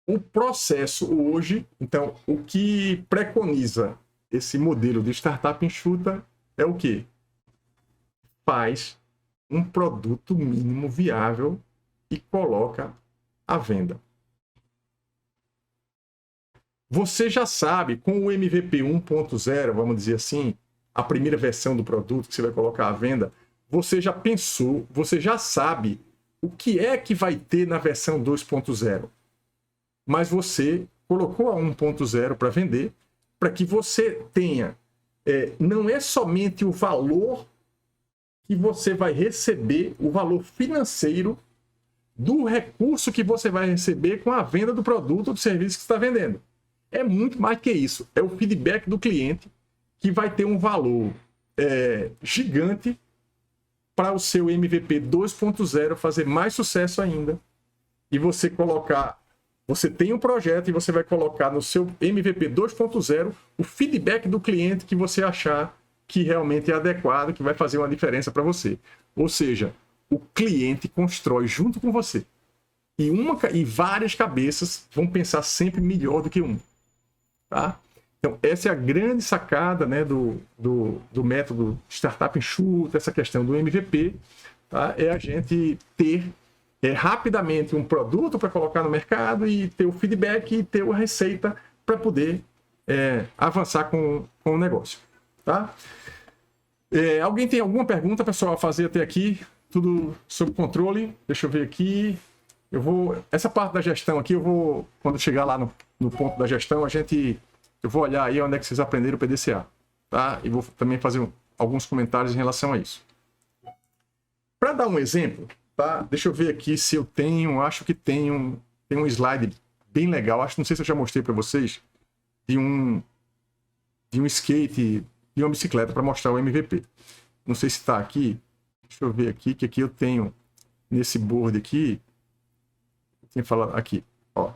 O processo hoje, então, o que preconiza esse modelo de startup enxuta é o quê? Faz um produto mínimo viável e coloca à venda. Você já sabe, com o MVP 1.0, vamos dizer assim, a primeira versão do produto que você vai colocar à venda, você já pensou, você já sabe o que é que vai ter na versão 2.0. Mas você colocou a 1.0 para vender, para que você tenha, não é somente o valor que você vai receber, o valor financeiro do recurso que você vai receber com a venda do produto ou do serviço que você está vendendo. É muito mais que isso. É o feedback do cliente que vai ter um valor gigante para o seu MVP 2.0 fazer mais sucesso ainda. E você colocar... Você tem um projeto e você vai colocar no seu MVP 2.0 o feedback do cliente que você achar que realmente é adequado, que vai fazer uma diferença para você. Ou seja, o cliente constrói junto com você. E várias cabeças vão pensar sempre melhor do que um. Tá? Então, essa é a grande sacada, né, do método Startup Enxuta, essa questão do MVP. Tá? É a gente ter rapidamente um produto para colocar no mercado e ter o feedback e ter a receita para poder avançar com o negócio. Tá? Alguém tem alguma pergunta, pessoal, a fazer até aqui? Tudo sob controle? Deixa eu ver aqui. Essa parte da gestão aqui, quando chegar lá no ponto da gestão, eu vou olhar aí onde é que vocês aprenderam o PDCA. Tá? E vou também fazer alguns comentários em relação a isso. Para dar um exemplo, tá? Deixa eu ver aqui se eu tenho, acho que tem um slide bem legal, não sei se eu já mostrei para vocês, de um skate e uma bicicleta para mostrar o MVP. Não sei se está aqui, deixa eu ver aqui, que aqui eu tenho, nesse board aqui, eu tinha falado aqui, ó.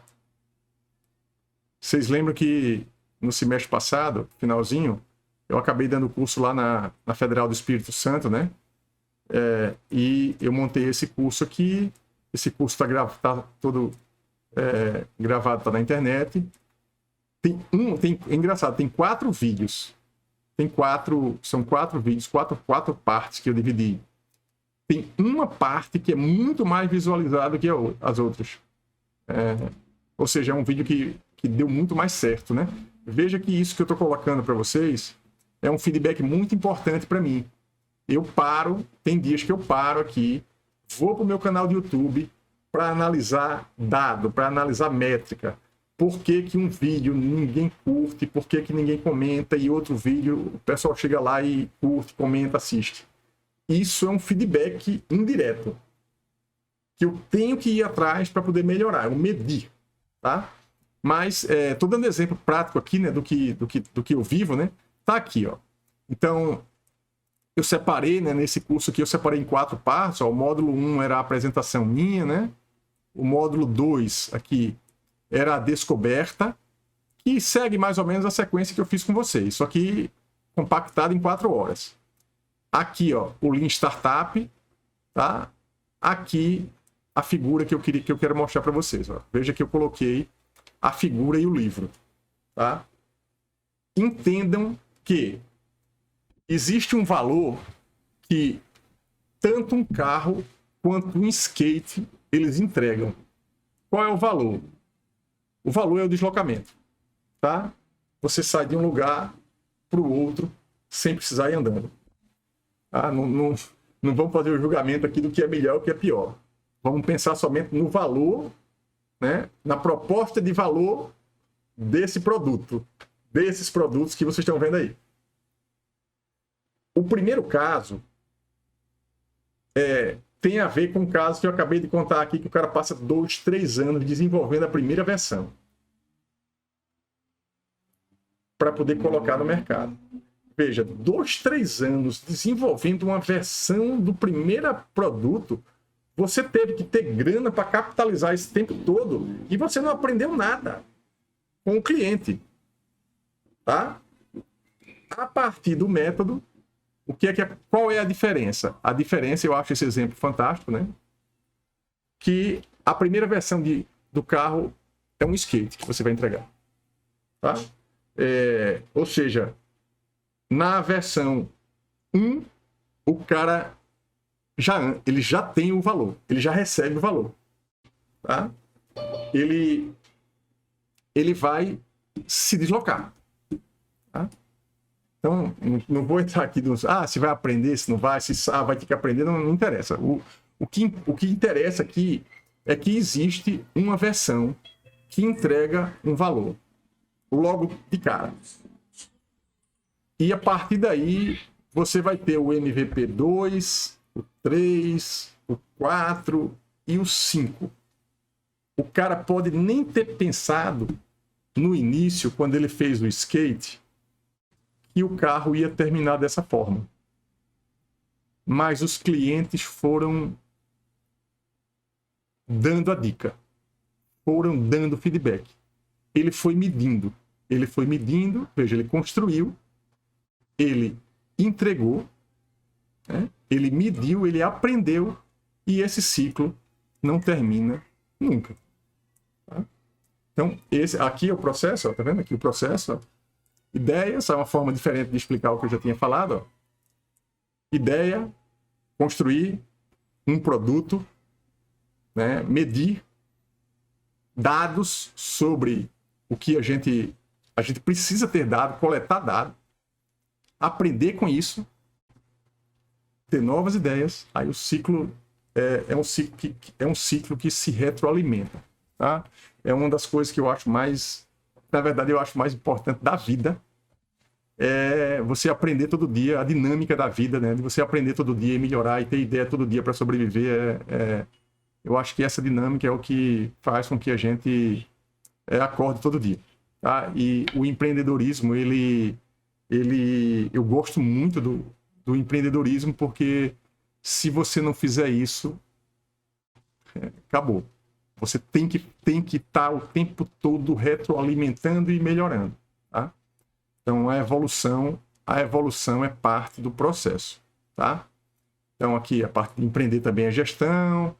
Vocês lembram que no semestre passado, finalzinho, eu acabei dando curso lá na Federal do Espírito Santo, né? E eu montei esse curso aqui. Esse curso tá todo gravado, tá na internet. É engraçado, tem 4 vídeos. São 4 vídeos, quatro partes que eu dividi. Tem uma parte que é muito mais visualizada que as outras. Ou seja, é um vídeo que deu muito mais certo, né? Veja que isso que eu estou colocando para vocês é um feedback muito importante para mim. Tem dias que eu paro aqui, vou para o meu canal do YouTube para analisar dado, para analisar métrica. Por que um vídeo ninguém curte, por que ninguém comenta e outro vídeo o pessoal chega lá e curte, comenta, assiste. Isso é um feedback indireto que eu tenho que ir atrás para poder melhorar, eu medir, tá? Mas estou dando exemplo prático aqui, né, do que eu vivo, né? Tá aqui, ó. Então, eu separei, né, nesse curso aqui, eu separei em 4 partes. Ó, o módulo 1 era a apresentação minha, né? O módulo 2 aqui era a descoberta, que segue mais ou menos a sequência que eu fiz com vocês, só que compactado em 4 horas. Aqui, ó, o Lean Startup, tá? Aqui a figura que eu quero mostrar para vocês. Ó. Veja que eu coloquei a figura e o livro, tá? Entendam que existe um valor que tanto um carro quanto um skate eles entregam. Qual é o valor? O valor é o deslocamento, tá? Você sai de um lugar para o outro sem precisar ir andando. Tá? Não vamos fazer o julgamento aqui do que é melhor ou o que é pior. Vamos pensar somente no valor, né? Na proposta de valor desse produto, desses produtos que vocês estão vendo aí. O primeiro caso tem a ver com o caso que eu acabei de contar aqui, que o cara passa 2, 3 anos desenvolvendo a primeira versão para poder colocar no mercado. Veja, 2, 3 anos desenvolvendo uma versão do primeiro produto, você teve que ter grana para capitalizar esse tempo todo e você não aprendeu nada com o cliente. Tá? A partir do método, qual é a diferença? A diferença, eu acho esse exemplo fantástico, né? Que a primeira versão do carro é um skate que você vai entregar. Tá? Ou seja, na versão 1, o cara ele já tem o valor, ele já recebe o valor. Tá? Ele vai se deslocar. Tá? Então, não vou entrar aqui se vai aprender, se não vai, vai ter que aprender, não interessa. O que interessa aqui é que existe uma versão que entrega um valor logo de cara. E a partir daí, você vai ter o MVP 2, o 3, o 4 e o 5. O cara pode nem ter pensado no início, quando ele fez o skate, que o carro ia terminar dessa forma. Mas os clientes foram dando a dica, foram dando feedback. Ele foi medindo, veja, ele construiu, ele entregou, né? Ele mediu, ele aprendeu, e esse ciclo não termina nunca. Tá? Então, esse aqui é o processo, ó, tá vendo aqui o processo? Ó. Ideia, essa é uma forma diferente de explicar o que eu já tinha falado. Ó. Ideia, construir um produto, né? Medir dados sobre o que a gente precisa ter dado, coletar dado, aprender com isso, ter novas ideias, aí o ciclo é um ciclo que se retroalimenta. Tá? É uma das coisas que eu acho mais, na verdade, eu acho mais importante da vida, é você aprender todo dia, a dinâmica da vida, né? De você aprender todo dia e melhorar e ter ideia todo dia para sobreviver. Eu acho que essa dinâmica é o que faz com que a gente acorde todo dia. Tá? E o empreendedorismo, eu gosto muito do empreendedorismo, porque se você não fizer isso, acabou. Você tem que estar o tempo todo retroalimentando e melhorando. Tá? Então, a evolução é parte do processo. Tá? Então, aqui a parte de empreender também é gestão,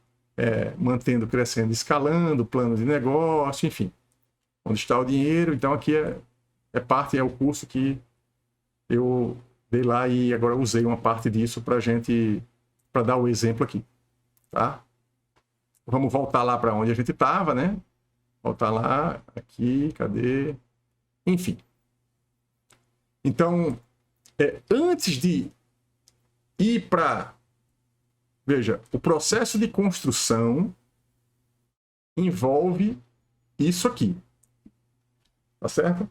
mantendo, crescendo, escalando, plano de negócio, enfim. Onde está o dinheiro? Então, aqui é o curso que eu dei lá e agora usei uma parte disso para dar o exemplo aqui. Tá? Vamos voltar lá para onde a gente estava, né? Voltar lá, aqui, cadê? Enfim. Então, antes de ir para... Veja, o processo de construção envolve isso aqui. Tá certo?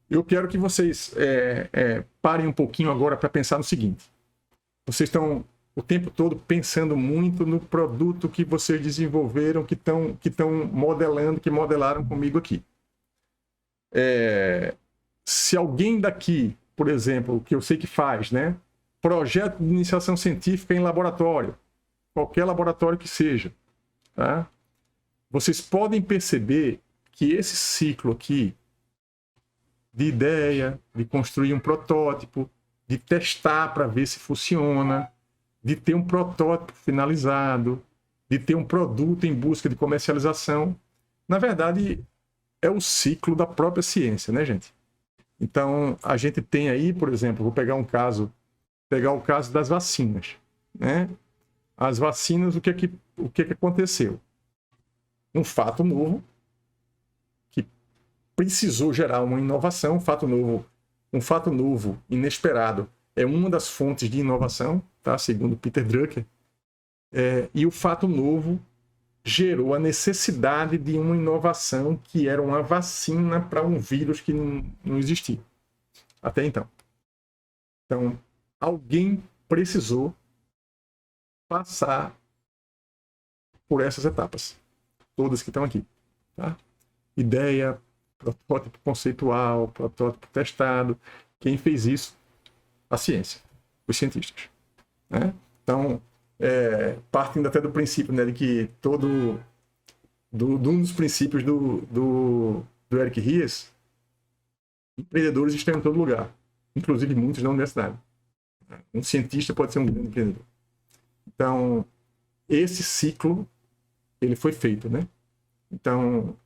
Eu quero que vocês parem um pouquinho agora para pensar no seguinte. Vocês estão o tempo todo pensando muito no produto que vocês desenvolveram, que estão modelando, que modelaram comigo aqui. Se alguém daqui, por exemplo, que eu sei que faz, né? Projeto de iniciação científica em laboratório, qualquer laboratório que seja, tá? Vocês podem perceber que esse ciclo aqui de ideia, de construir um protótipo, de testar para ver se funciona, de ter um protótipo finalizado, de ter um produto em busca de comercialização, na verdade, é o ciclo da própria ciência, né, gente? Então, a gente tem aí, por exemplo, vou pegar o caso das vacinas, né? As vacinas, o que aconteceu? Um fato novo, que precisou gerar uma inovação, um fato novo, inesperado, é uma das fontes de inovação, tá? Segundo Peter Drucker. E o fato novo gerou a necessidade de uma inovação que era uma vacina para um vírus que não existia até então. Então, alguém precisou passar por essas etapas, todas que estão aqui. Tá? Ideia, protótipo conceitual, protótipo testado. Quem fez isso? A ciência, os cientistas. Né? Então, partindo até do princípio, né, de que de um dos princípios do Eric Ries, empreendedores estão em todo lugar, inclusive muitos na universidade. Um cientista pode ser um grande empreendedor. Então, esse ciclo, ele foi feito, né? Então,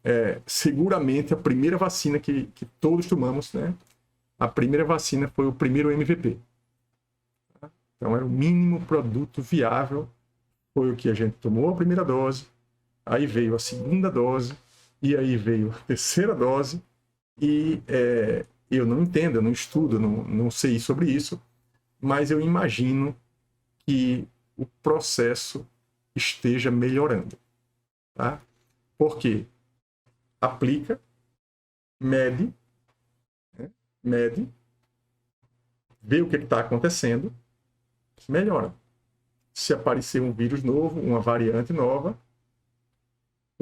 seguramente a primeira vacina que todos tomamos, né? A primeira vacina foi o primeiro MVP. Então, era o mínimo produto viável, foi o que a gente tomou a primeira dose, aí veio a segunda dose, e aí veio a terceira dose, e eu não entendo, eu não estudo, não sei sobre isso, mas eu imagino que o processo esteja melhorando. Tá? Porque aplica, mede, vê o que está acontecendo, melhora. Se aparecer um vírus novo, uma variante nova,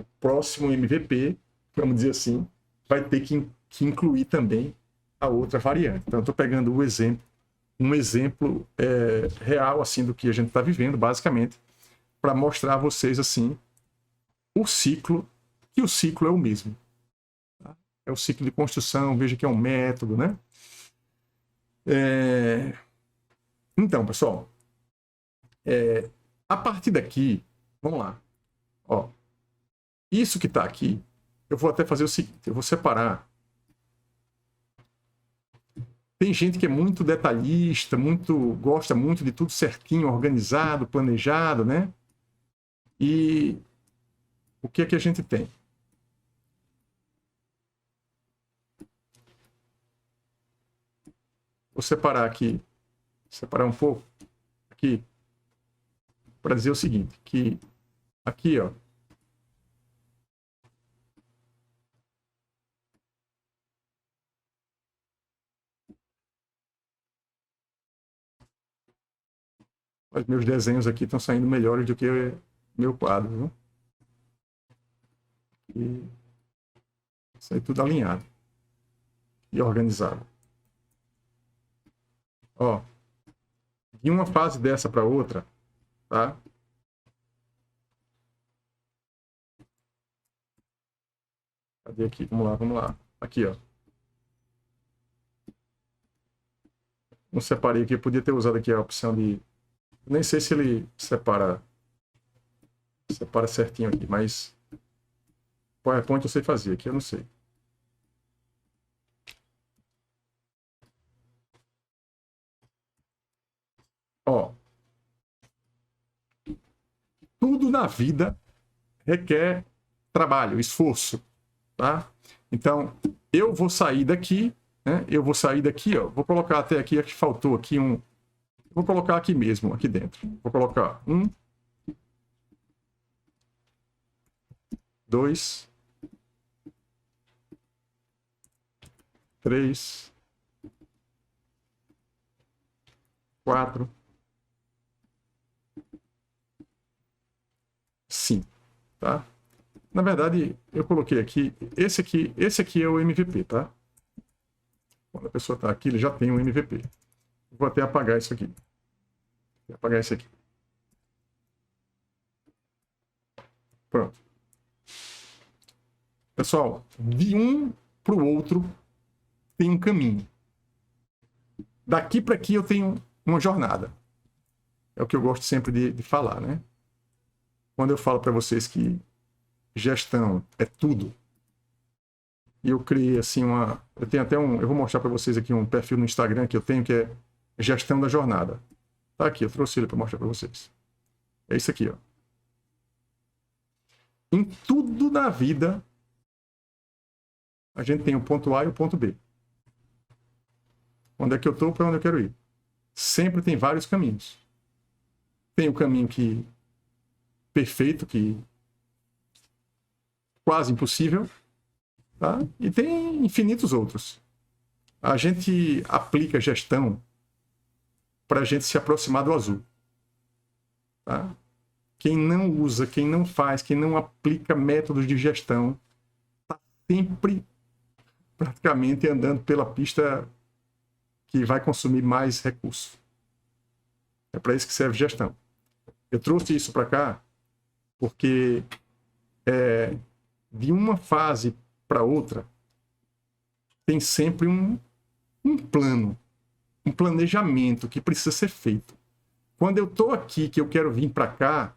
o próximo MVP, vamos dizer assim, vai ter que incluir também a outra variante. Então, eu estou pegando um exemplo real assim do que a gente está vivendo, basicamente, para mostrar a vocês assim o ciclo, que o ciclo é o mesmo. Tá? É o ciclo de construção, veja que é um método, né? Então, pessoal, a partir daqui, vamos lá. Ó, isso que está aqui, eu vou até fazer o seguinte, eu vou separar. Tem gente que é muito detalhista, gosta muito de tudo certinho, organizado, planejado, né? E o que é que a gente tem? Vou separar aqui, separar um pouco aqui, para dizer o seguinte, que aqui, ó, os meus desenhos aqui estão saindo melhores do que meu quadro, viu? E isso aí tudo alinhado e organizado. Ó, de uma fase dessa para outra, tá? Cadê aqui? Vamos lá, vamos lá. Aqui, ó. Não separei aqui, eu podia ter usado aqui a opção de... Nem sei se ele separa certinho aqui, mas PowerPoint eu sei fazer, aqui eu não sei. Ó, tudo na vida requer trabalho, esforço, tá? Então, eu vou sair daqui, né? Eu vou sair daqui, ó. Vou colocar até aqui, que faltou aqui um... Vou colocar aqui mesmo, aqui dentro. Vou colocar 1, 2, 3, 4, 5, tá? Na verdade, eu coloquei aqui, esse aqui é o MVP, tá? Quando a pessoa está aqui, ele já tem um MVP. Vou até apagar isso aqui. Vou apagar esse aqui. Pronto. Pessoal, de um para o outro tem um caminho. Daqui para aqui eu tenho uma jornada. É o que eu gosto sempre de falar, né? Quando eu falo para vocês que gestão é tudo, e eu criei assim eu tenho até eu vou mostrar para vocês aqui um perfil no Instagram que eu tenho, que é Gestão da Jornada. Tá aqui, eu trouxe ele para mostrar para vocês. É isso aqui, ó. Em tudo na vida, a gente tem o ponto A e o ponto B. Onde é que eu estou, para onde eu quero ir. Sempre tem vários caminhos. Tem o caminho perfeito, que quase impossível, tá? E tem infinitos outros. A gente aplica gestão para a gente se aproximar do azul, tá? Quem não usa, quem não faz, quem não aplica métodos de gestão, está sempre praticamente andando pela pista que vai consumir mais recursos. É para isso que serve gestão. Eu trouxe isso para cá porque de uma fase para outra tem sempre um plano, um planejamento que precisa ser feito. Quando eu estou aqui, que eu quero vir para cá,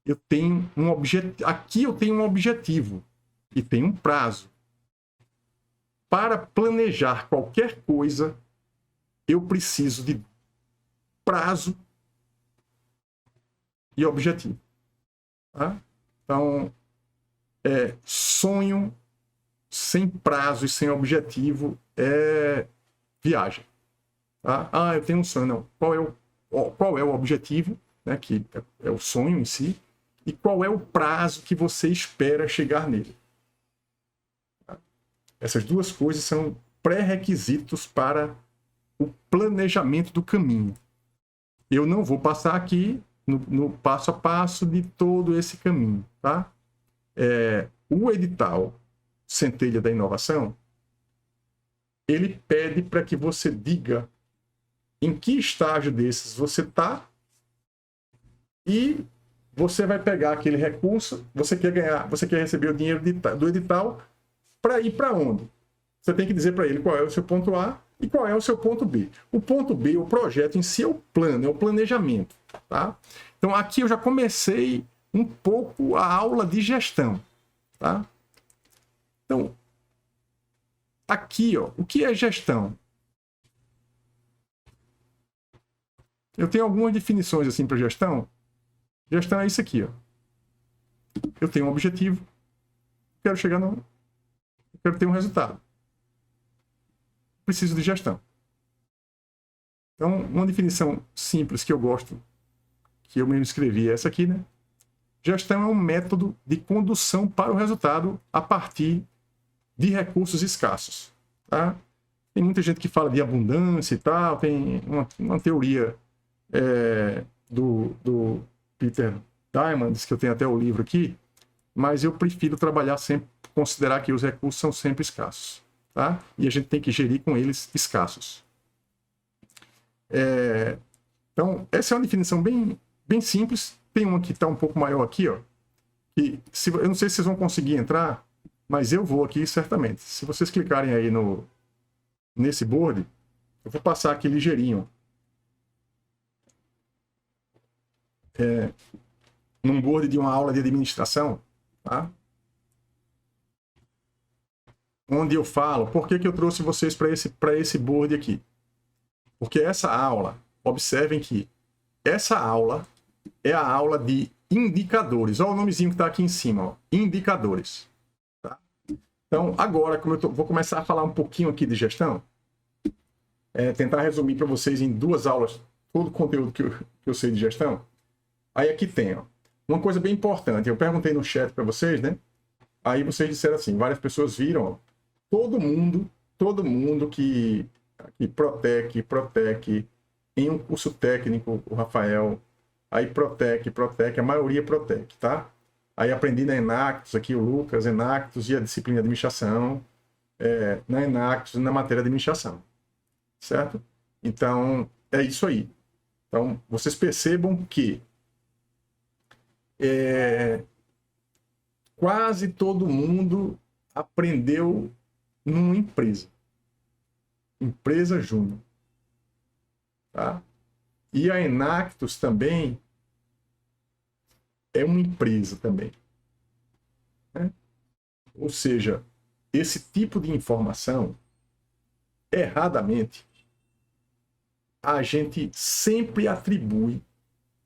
eu tenho um objetivo. Aqui eu tenho um objetivo e tem um prazo. Para planejar qualquer coisa, eu preciso de prazo e objetivo. Tá? Então, sonho sem prazo e sem objetivo é viagem. Tá? Ah, eu tenho um sonho. Não. Qual é o objetivo, né, que é o sonho em si, e qual é o prazo que você espera chegar nele. Tá? Essas duas coisas são pré-requisitos para o planejamento do caminho. Eu não vou passar aqui no passo a passo de todo esse caminho, tá? O edital Centelha da Inovação, ele pede para que você diga em que estágio desses você está e você vai pegar aquele recurso, você quer receber o dinheiro do edital para ir para onde? Você tem que dizer para ele qual é o seu ponto A e qual é o seu ponto B. O ponto B, o projeto em si é o plano, é o planejamento. Tá? Então aqui eu já comecei um pouco a aula de gestão. Tá? Então, aqui, ó, o que é gestão? Eu tenho algumas definições assim para gestão. Gestão é isso aqui, ó. Eu tenho um objetivo, quero ter um resultado. Preciso de gestão. Então, uma definição simples que eu gosto, que eu mesmo escrevi, é essa aqui, né? Gestão é um método de condução para o resultado a partir de recursos escassos. Tá? Tem muita gente que fala de abundância e tal, tem uma teoria do Peter Diamandis, que eu tenho até o livro aqui, mas eu prefiro trabalhar sempre, considerar que os recursos são sempre escassos. Tá? E a gente tem que gerir com eles escassos. Então, essa é uma definição bem simples. Tem uma que está um pouco maior aqui, ó, que eu não sei se vocês vão conseguir entrar, mas eu vou aqui certamente. Se vocês clicarem aí nesse board, eu vou passar aqui ligeirinho. Num board de uma aula de administração, tá? Onde eu falo, por que eu trouxe vocês para esse board aqui? Porque essa aula, observem que essa aula é a aula de indicadores. Olha o nomezinho que está aqui em cima, ó, indicadores. Tá? Então, agora, como vou começar a falar um pouquinho aqui de gestão, tentar resumir para vocês em 2 aulas todo o conteúdo que eu sei de gestão. Aí aqui tem, ó, uma coisa bem importante. Eu perguntei no chat para vocês, né? Aí vocês disseram assim, várias pessoas viram, ó, todo mundo que Protec, em um curso técnico, o Rafael, aí Protec, a maioria Protec, tá? Aí aprendi na Enactus, aqui o Lucas, Enactus e a disciplina de administração, na Enactus, na matéria de administração, certo? Então, é isso aí. Então, vocês percebam que quase todo mundo aprendeu numa empresa júnior, tá? E a Enactus também é uma empresa também, né? Ou seja, esse tipo de informação, erradamente, a gente sempre atribui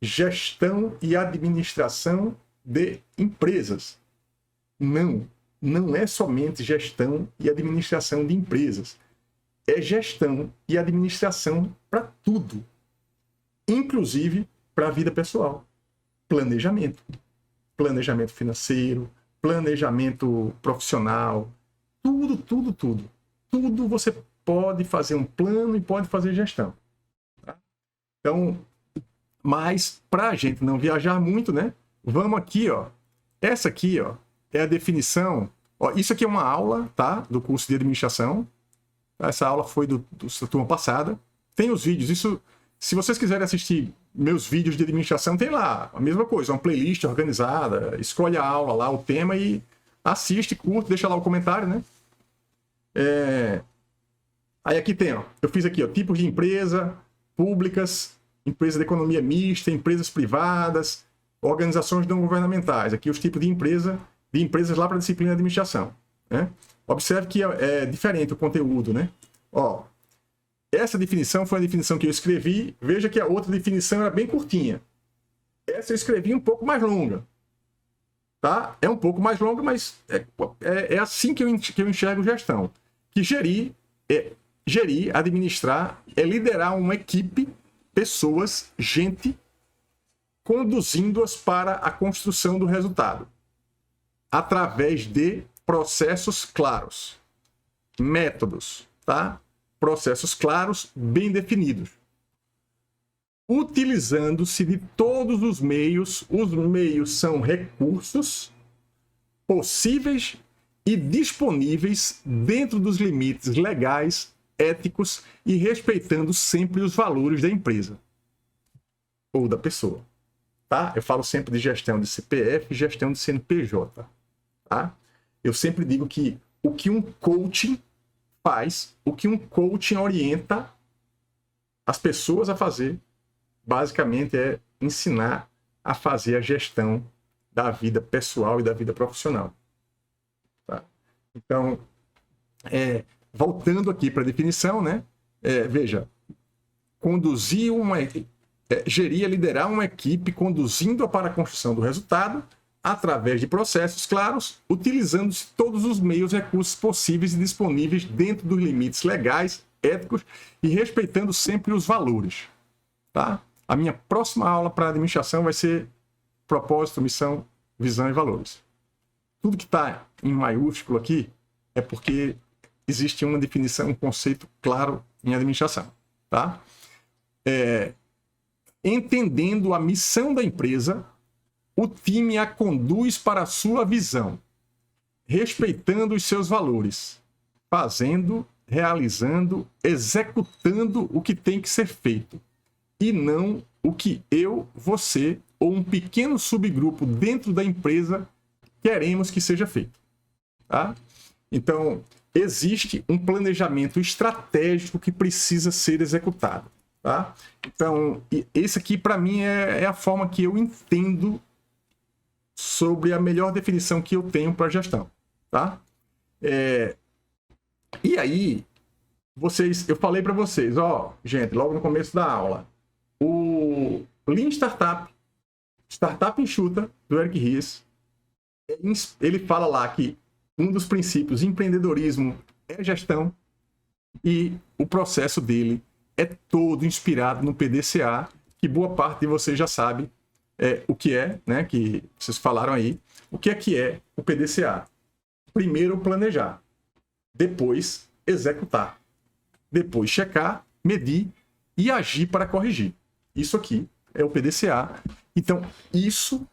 gestão e administração de empresas. Não é somente gestão e administração de empresas. É gestão e administração para tudo. Inclusive para a vida pessoal. Planejamento. Planejamento financeiro, planejamento profissional. Tudo. Tudo você pode fazer um plano e pode fazer gestão. Tá? Então, mas para a gente não viajar muito, né? Vamos aqui, ó. Essa aqui, ó, é a definição. Ó, isso aqui é uma aula, tá? Do curso de administração. Essa aula foi da turma passada. Tem os vídeos. Isso, se vocês quiserem assistir meus vídeos de administração, tem lá a mesma coisa, uma playlist organizada. Escolhe a aula lá, o tema e assiste, curte, deixa lá o comentário, né? Aí aqui tem, ó. Eu fiz aqui, ó, tipos de empresa, públicas, empresas de economia mista, empresas privadas, organizações não governamentais. Aqui os tipos de empresas lá para a disciplina de administração, né? Observe que é diferente o conteúdo, né? Ó, essa definição foi a definição que eu escrevi. Veja que a outra definição era bem curtinha. Essa eu escrevi um pouco mais longa. Tá? É um pouco mais longa, mas é assim que eu enxergo gestão. Que gerir, administrar, é liderar uma equipe, pessoas, gente, conduzindo-as para a construção do resultado. Através de processos claros, métodos, tá? Processos claros, bem definidos. Utilizando-se de todos os meios são recursos, possíveis e disponíveis dentro dos limites legais, éticos e respeitando sempre os valores da empresa ou da pessoa. Tá? Eu falo sempre de gestão de CPF e gestão de CNPJ. Tá? Eu sempre digo que o que um coaching faz, o que um coaching orienta as pessoas a fazer, basicamente é ensinar a fazer a gestão da vida pessoal e da vida profissional. Tá? Então, voltando aqui para a definição, né? Veja, gerir, liderar uma equipe, conduzindo-a para a construção do resultado, através de processos claros, utilizando-se todos os meios e recursos possíveis e disponíveis dentro dos limites legais, éticos e respeitando sempre os valores. Tá? A minha próxima aula para administração vai ser propósito, missão, visão e valores. Tudo que está em maiúsculo aqui é porque existe uma definição, um conceito claro em administração. Tá? Entendendo a missão da empresa, o time a conduz para a sua visão, respeitando os seus valores, fazendo, realizando, executando o que tem que ser feito, e não o que eu, você ou um pequeno subgrupo dentro da empresa queremos que seja feito. Tá? Então, existe um planejamento estratégico que precisa ser executado. Tá? Então, esse aqui para mim é a forma que eu entendo sobre a melhor definição que eu tenho para gestão. Tá? E aí, eu falei para vocês, gente, logo no começo da aula, o Lean Startup Enxuta, do Eric Ries, ele fala lá que um dos princípios empreendedorismo é gestão e o processo dele é todo inspirado no PDCA, que boa parte de vocês já sabe o que é, né? Que vocês falaram aí. O que é o PDCA? Primeiro planejar, depois executar, depois checar, medir e agir para corrigir. Isso aqui é o PDCA. Então, isso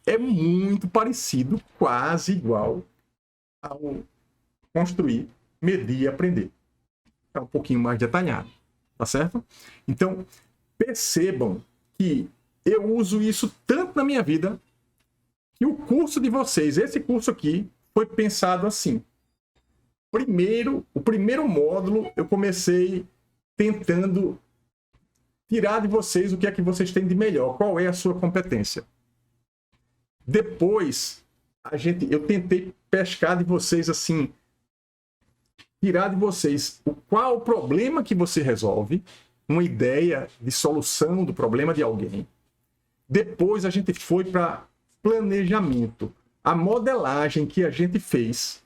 é muito parecido, quase igual ao construir, medir e aprender. É um pouquinho mais detalhado. Tá certo? Então, percebam que eu uso isso tanto na minha vida que o curso de vocês, esse curso aqui, foi pensado assim. O primeiro módulo, eu comecei tentando tirar de vocês o que é que vocês têm de melhor, qual é a sua competência. Depois, eu tentei pescar de vocês assim, tirar de vocês qual o problema que você resolve, uma ideia de solução do problema de alguém. Depois a gente foi para planejamento. A modelagem que a gente fez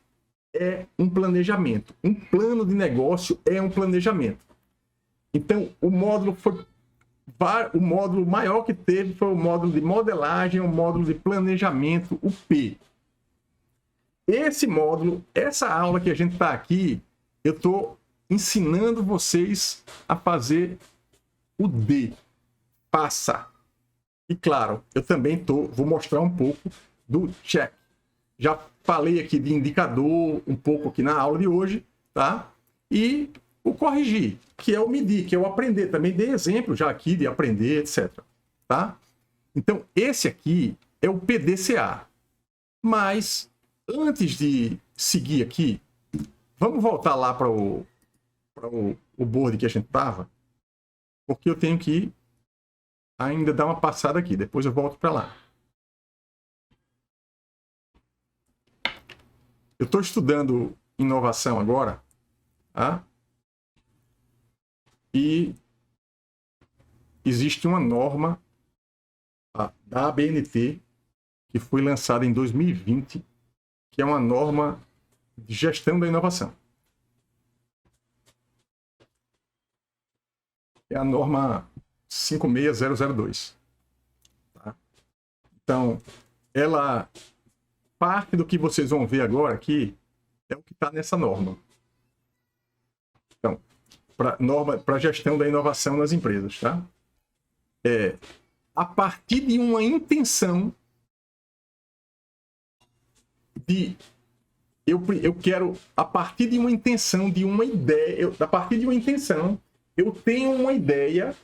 é um planejamento. Um plano de negócio é um planejamento. Então, o módulo maior que teve foi o módulo de modelagem, o módulo de planejamento, o P. Esse módulo, essa aula que a gente está aqui, eu estou ensinando vocês a fazer o D. Passa. E claro, eu também vou mostrar um pouco do check. Já falei aqui de indicador, um pouco aqui na aula de hoje, tá? E o corrigir, que é o medir, que é o aprender. Também dei exemplo já aqui de aprender, etc. Tá? Então, esse aqui é o PDCA. Mas, antes de seguir aqui, vamos voltar lá para o board que a gente estava, porque eu tenho que ainda dar uma passada aqui, depois eu volto para lá. Eu estou estudando inovação agora, tá? E existe uma norma da ABNT que foi lançada em 2020, que é uma norma de gestão da inovação. É a norma 56002. Tá? Então, parte do que vocês vão ver agora aqui é o que está nessa norma. Então, para gestão da inovação nas empresas, tá? A partir de uma intenção eu quero, a partir de uma intenção, de uma ideia, a partir de uma intenção, eu tenho uma ideia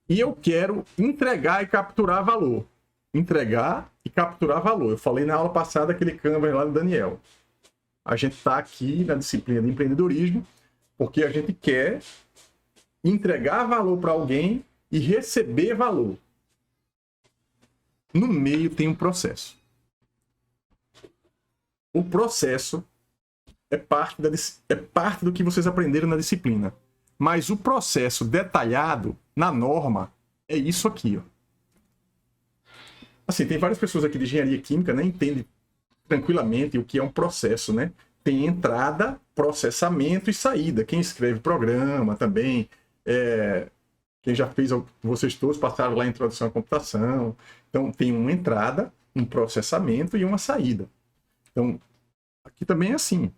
e eu quero entregar e capturar valor. Entregar e capturar valor. Eu falei na aula passada aquele Canvas lá do Daniel. A gente está aqui na disciplina de empreendedorismo porque a gente quer entregar valor para alguém e receber valor. No meio tem um processo. O processo é parte do que vocês aprenderam na disciplina. Mas o processo detalhado na norma é isso aqui, ó. Assim, tem várias pessoas aqui de engenharia química, né, entendem tranquilamente o que é um processo, né? Tem entrada, processamento e saída. Quem escreve programa também, quem já fez, vocês todos passaram lá a introdução à computação. Então, tem uma entrada, um processamento e uma saída. Então, aqui também é assim.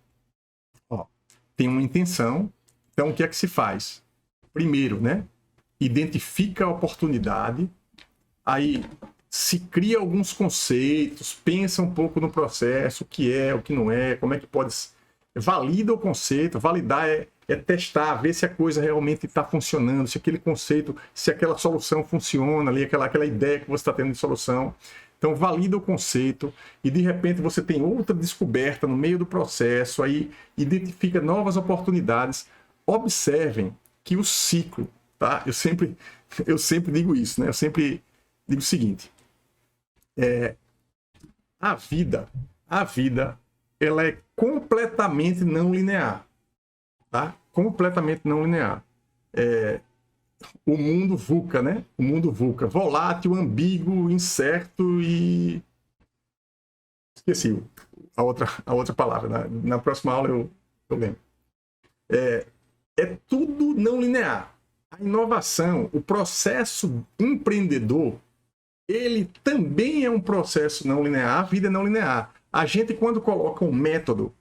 Ó, tem uma intenção. Então, o que é que se faz? Primeiro, né? Identifica a oportunidade. Aí, se cria alguns conceitos, pensa um pouco no processo, o que é, o que não é, como é que pode... Valida o conceito. Validar é testar, ver se a coisa realmente está funcionando, se aquele conceito, se aquela solução funciona ali, aquela ideia que você está tendo de solução. Então, valida o conceito e, de repente, você tem outra descoberta no meio do processo, aí identifica novas oportunidades. Observem que o ciclo, tá? Eu sempre digo isso, né? Eu sempre digo o seguinte, a vida, ela é completamente não linear, tá? Completamente não linear. O mundo VUCA, né? O mundo VUCA, volátil, ambíguo, incerto e... Esqueci a outra palavra, na próxima aula eu lembro. É tudo não linear. A inovação, o processo empreendedor, ele também é um processo não linear. A vida é não linear. A gente, quando coloca um método,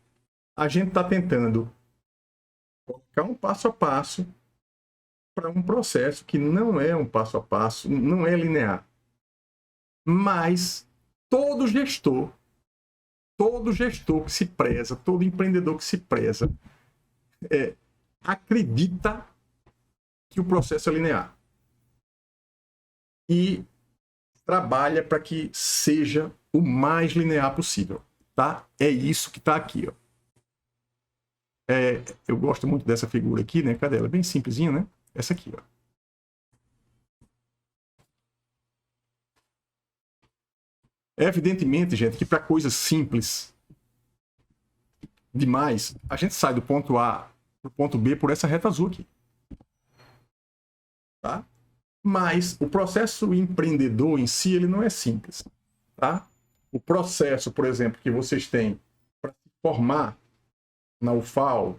a gente está tentando colocar um passo a passo para um processo que não é um passo a passo, não é linear. Mas todo gestor que se preza, todo empreendedor que se preza, acredita que o processo é linear e trabalha para que seja o mais linear possível, tá? É isso que está aqui, ó. Eu gosto muito dessa figura aqui, né? Cadê ela? Bem simplesinha, né? Essa aqui, ó. Evidentemente, gente, que para coisas simples demais, a gente sai do ponto A para o ponto B por essa reta azul aqui. Tá? Mas o processo empreendedor em si, ele não é simples. Tá? O processo, por exemplo, que vocês têm para se formar na UFAL,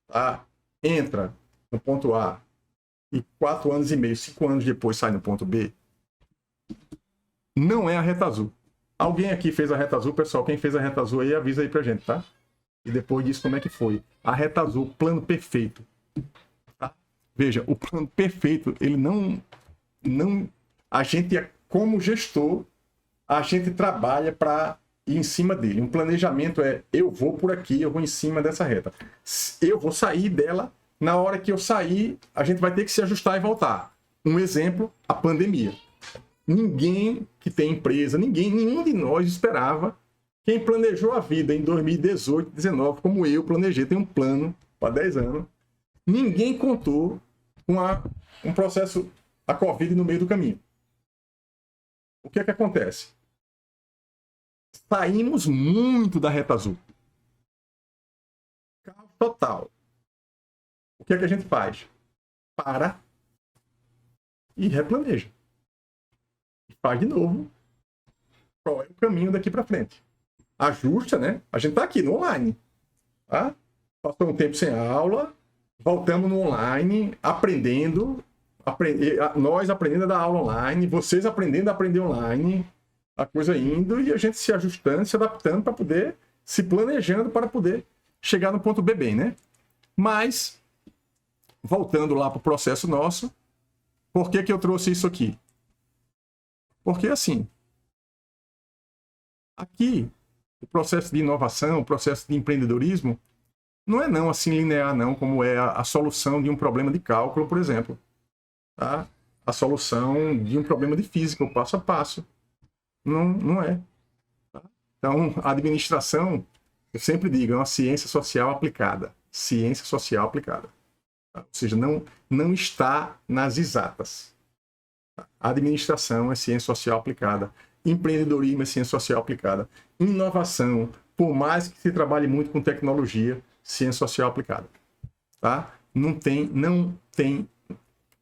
tá? Entra no ponto A e 4 anos e meio, 5 anos depois sai no ponto B, não é a reta azul. Alguém aqui fez a reta azul, pessoal? Quem fez a reta azul aí, avisa aí pra gente, tá? E depois diz como é que foi. A reta azul, plano perfeito. Tá? Veja, o plano perfeito, ele não... A gente, como gestor, a gente trabalha para ir em cima dele. Um planejamento eu vou por aqui, eu vou em cima dessa reta. Eu vou sair dela, na hora que eu sair, a gente vai ter que se ajustar e voltar. Um exemplo, a pandemia. Ninguém que tem empresa, nenhum de nós esperava. Quem planejou a vida em 2018, 2019, como eu planejei, tem um plano para 10 anos. Ninguém contou com um processo, a Covid no meio do caminho. O que é que acontece? Saímos muito da reta azul. Caos total. O que é que a gente faz? Para e replaneja. Faz de novo qual é o caminho daqui para frente. Ajusta, né? A gente está aqui no online. Tá? Passou um tempo sem aula, voltamos no online, nós aprendendo a dar aula online, vocês aprendendo a aprender online, a coisa indo e a gente se ajustando, se adaptando para poder, se planejando para poder chegar no ponto B bem, né? Mas, voltando lá para o processo nosso, por que eu trouxe isso aqui? Porque assim, aqui o processo de inovação, o processo de empreendedorismo, não é não assim linear, não, como é a solução de um problema de cálculo, por exemplo. Tá? A solução de um problema de física, o passo a passo. Não é. Tá? Então, a administração, eu sempre digo, é uma ciência social aplicada. Ciência social aplicada. Tá? Ou seja, não está nas exatas. A administração é ciência social aplicada. Empreendedorismo é ciência social aplicada. Inovação, por mais que se trabalhe muito com tecnologia, ciência social aplicada. Tá? Não tem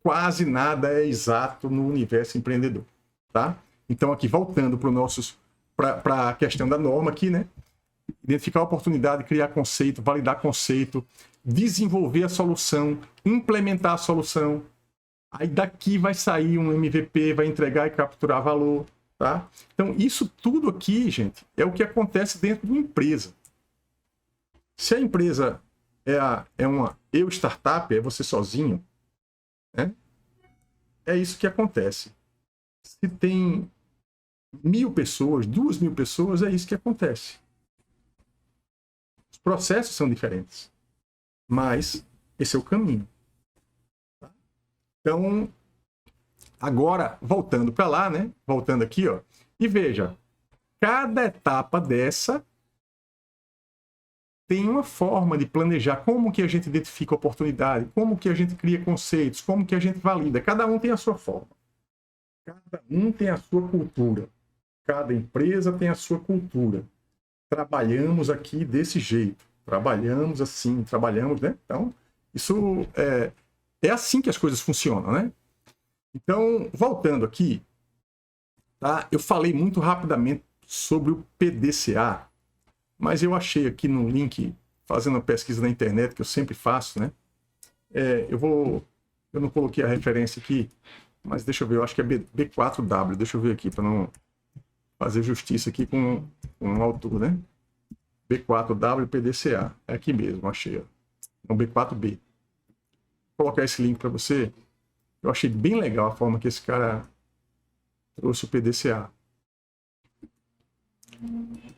quase nada é exato no universo empreendedor. Tá? Então, aqui, voltando para a questão da norma aqui, né? Identificar a oportunidade, criar conceito, validar conceito, desenvolver a solução, implementar a solução. Aí daqui vai sair um MVP, vai entregar e capturar valor. Tá? Então, isso tudo aqui, gente, é o que acontece dentro de uma empresa. Se a empresa é uma startup, é você sozinho, né? É isso que acontece. Se tem 1.000 pessoas, 2.000 pessoas, é isso que acontece. Os processos são diferentes, mas esse é o caminho. Tá? Então, agora, voltando para lá, né? Voltando aqui, ó, e veja, cada etapa dessa tem uma forma de planejar como que a gente identifica a oportunidade, como que a gente cria conceitos, como que a gente valida. Cada um tem a sua forma. Cada um tem a sua cultura. Cada empresa tem a sua cultura. Trabalhamos aqui desse jeito. Trabalhamos assim, trabalhamos, né? Então, isso é assim que as coisas funcionam, né? Então, voltando aqui, tá? Eu falei muito rapidamente sobre o PDCA, mas eu achei aqui no link, fazendo uma pesquisa na internet, que eu sempre faço, né? Eu não coloquei a referência aqui, mas deixa eu ver, eu acho que é B4W, deixa eu ver aqui, para não fazer justiça aqui com o autor, né? B4W PDCA, é aqui mesmo, achei. Não, B4B. Vou colocar esse link para você. Eu achei bem legal a forma que esse cara trouxe o PDCA.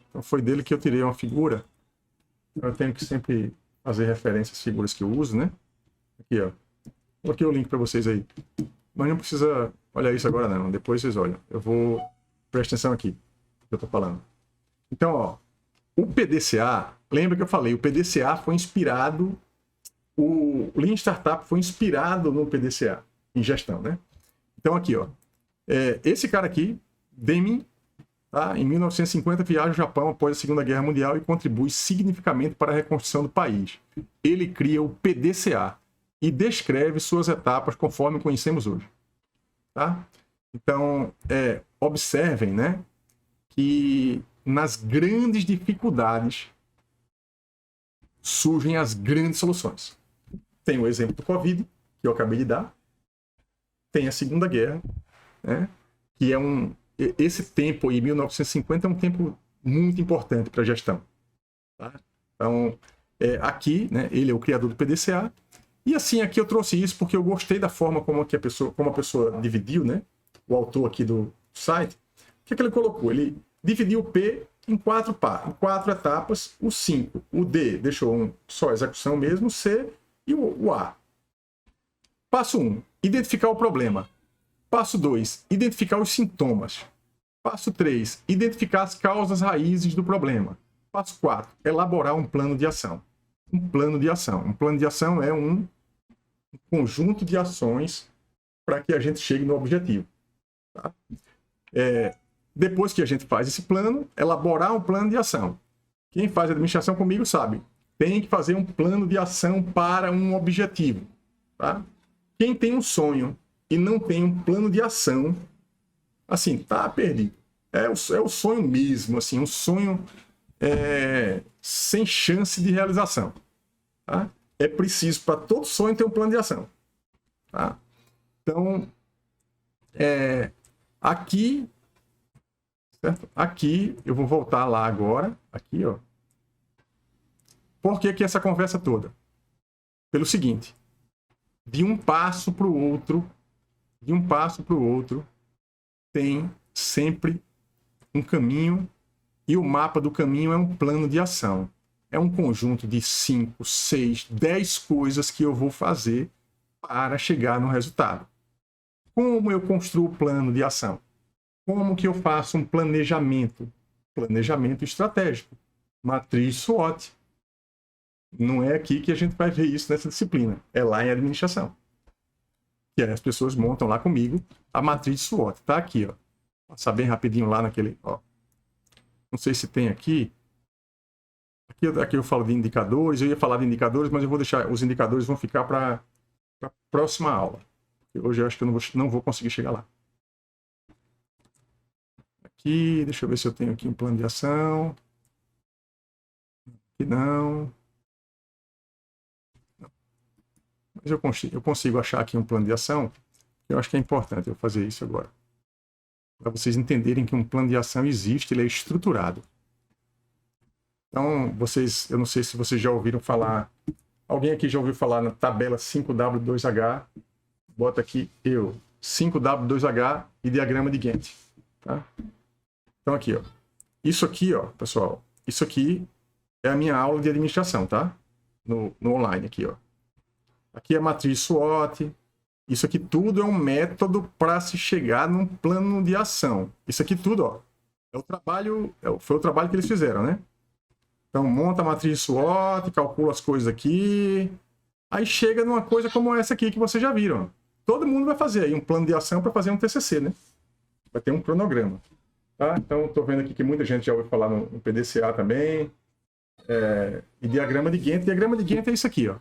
Então foi dele que eu tirei uma figura. Eu tenho que sempre fazer referência às figuras que eu uso, né? Aqui, ó. Coloquei o link para vocês aí. Mas não precisa olhar isso agora não. Depois vocês olham. Presta atenção aqui. Que eu estou falando. Então, ó. O PDCA, lembra que eu falei, o PDCA foi inspirado, o Lean Startup foi inspirado no PDCA, em gestão, né? Então aqui, ó, esse cara aqui, Deming, tá? Em 1950 viaja ao Japão após a Segunda Guerra Mundial e contribui significativamente para a reconstrução do país. Ele cria o PDCA e descreve suas etapas conforme conhecemos hoje. Tá? Então, observem, né, que nas grandes dificuldades surgem as grandes soluções. Tem o exemplo do Covid, que eu acabei de dar. Tem a Segunda Guerra, né? Que esse tempo aí, 1950, é um tempo muito importante para a gestão. Tá? Então, aqui, né, ele é o criador do PDCA. E assim, aqui eu trouxe isso porque eu gostei da forma como a pessoa dividiu, né? O autor aqui do site. O que ele colocou? Ele dividiu o P em 4 etapas, o 5. O D deixou só execução mesmo, o C e o A. Passo 1, identificar o problema. Passo 2, identificar os sintomas. Passo 3, identificar as causas raízes do problema. Passo 4, elaborar um plano de ação. Um plano de ação. Um plano de ação é um conjunto de ações para que a gente chegue no objetivo. Tá? Depois que a gente faz esse plano, elaborar um plano de ação. Quem faz administração comigo sabe, tem que fazer um plano de ação para um objetivo. Tá? Quem tem um sonho e não tem um plano de ação, assim, tá perdido. É o sonho mesmo, assim, um sonho sem chance de realização. Tá? É preciso, para todo sonho, ter um plano de ação. Tá? Então, aqui, certo? Aqui, eu vou voltar lá agora, aqui, ó. Por que essa conversa toda? Pelo seguinte, de um passo para o outro, tem sempre um caminho E o mapa do caminho é um plano de ação. É um conjunto de 5, 6, 10 coisas que eu vou fazer para chegar no resultado. Como eu construo o plano de ação? Como que eu faço um planejamento? Planejamento estratégico. Matriz SWOT. Não é aqui que a gente vai ver isso nessa disciplina. É lá em administração. Que aí as pessoas montam lá comigo a matriz SWOT. Tá aqui, ó. Vou passar bem rapidinho lá naquele, ó. Não sei se tem aqui. Aqui eu falo de indicadores. Eu ia falar de indicadores, mas eu vou deixar... Os indicadores vão ficar para a próxima aula. Hoje eu acho que eu não vou conseguir chegar lá. Aqui, deixa eu ver se eu tenho aqui um plano de ação. Aqui não. Mas eu consigo achar aqui um plano de ação. Eu acho que é importante eu fazer isso agora. Para vocês entenderem que um plano de ação existe, ele é estruturado. Então, eu não sei se vocês já ouviram falar... Alguém aqui já ouviu falar na tabela 5W2H? Bota aqui 5W2H e diagrama de Gantt. Tá? Então aqui, ó. Isso aqui, ó, pessoal. Isso aqui é a minha aula de administração, tá? No online aqui, ó. Aqui é a matriz SWOT. Isso aqui tudo é um método para se chegar num plano de ação. Isso aqui tudo, ó, é o trabalho, foi o trabalho que eles fizeram, né? Então monta a matriz SWOT, calcula as coisas aqui. Aí chega numa coisa como essa aqui que vocês já viram, ó. Todo mundo vai fazer aí um plano de ação para fazer um TCC, né? Vai ter um cronograma. Tá? Então, estou vendo aqui que muita gente já ouviu falar no PDCA também. E diagrama de Gantt. Diagrama de Gantt é isso aqui, ó.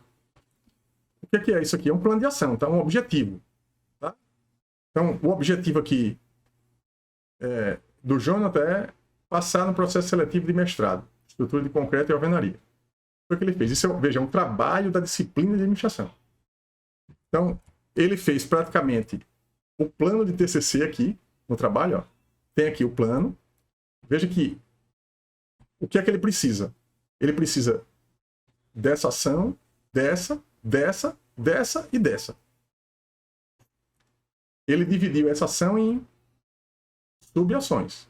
O que é isso aqui? É um plano de ação, tá? Um objetivo. Tá? Então, o objetivo aqui do Jonathan é passar no processo seletivo de mestrado. Estrutura de concreto e alvenaria. Foi o que ele fez. Isso veja, é um trabalho da disciplina de administração. Então, ele fez praticamente o plano de TCC aqui no trabalho, ó. Tem aqui o plano. Veja que o que é que ele precisa? Ele precisa dessa ação, dessa e dessa. Ele dividiu essa ação em subações.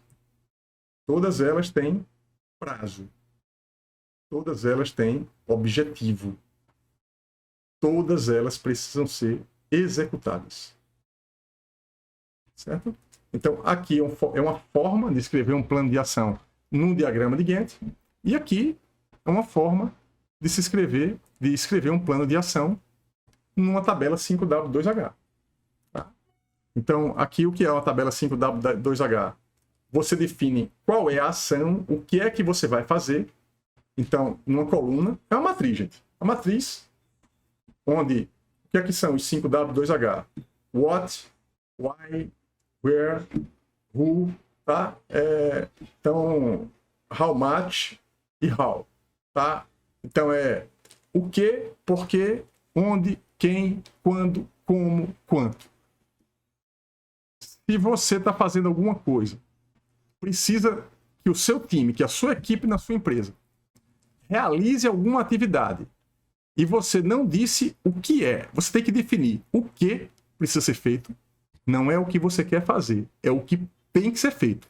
Todas elas têm prazo. Todas elas têm objetivo. Todas elas precisam ser executadas. Certo? Então, aqui é uma forma de escrever um plano de ação num diagrama de Gantt. E aqui é uma forma de escrever um plano de ação numa tabela 5W2H. Tá? Então, aqui o que é uma tabela 5W2H? Você define qual é a ação, o que é que você vai fazer. Então, numa coluna, é uma matriz, gente. A matriz, onde, o que é que são os 5W2H? What, why, where, who, tá? Então, how much e how, tá? Então, o que, porquê, onde, quem, quando, como, quanto. Se você está fazendo alguma coisa, precisa que o seu time, que a sua equipe na sua empresa, realize alguma atividade e você não disse o que é, você tem que definir o que precisa ser feito. Não é o que você quer fazer, é o que tem que ser feito.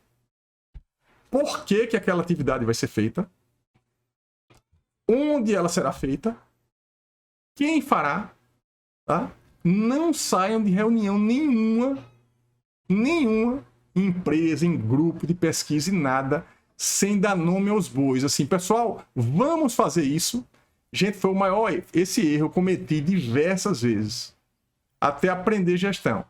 Por que que aquela atividade vai ser feita? Onde ela será feita? Quem fará? Tá? Não saiam de reunião nenhuma empresa, em grupo de pesquisa e nada, sem dar nome aos bois. Assim, pessoal, vamos fazer isso. Gente, foi o maior erro. Esse erro eu cometi diversas vezes, até aprender gestão.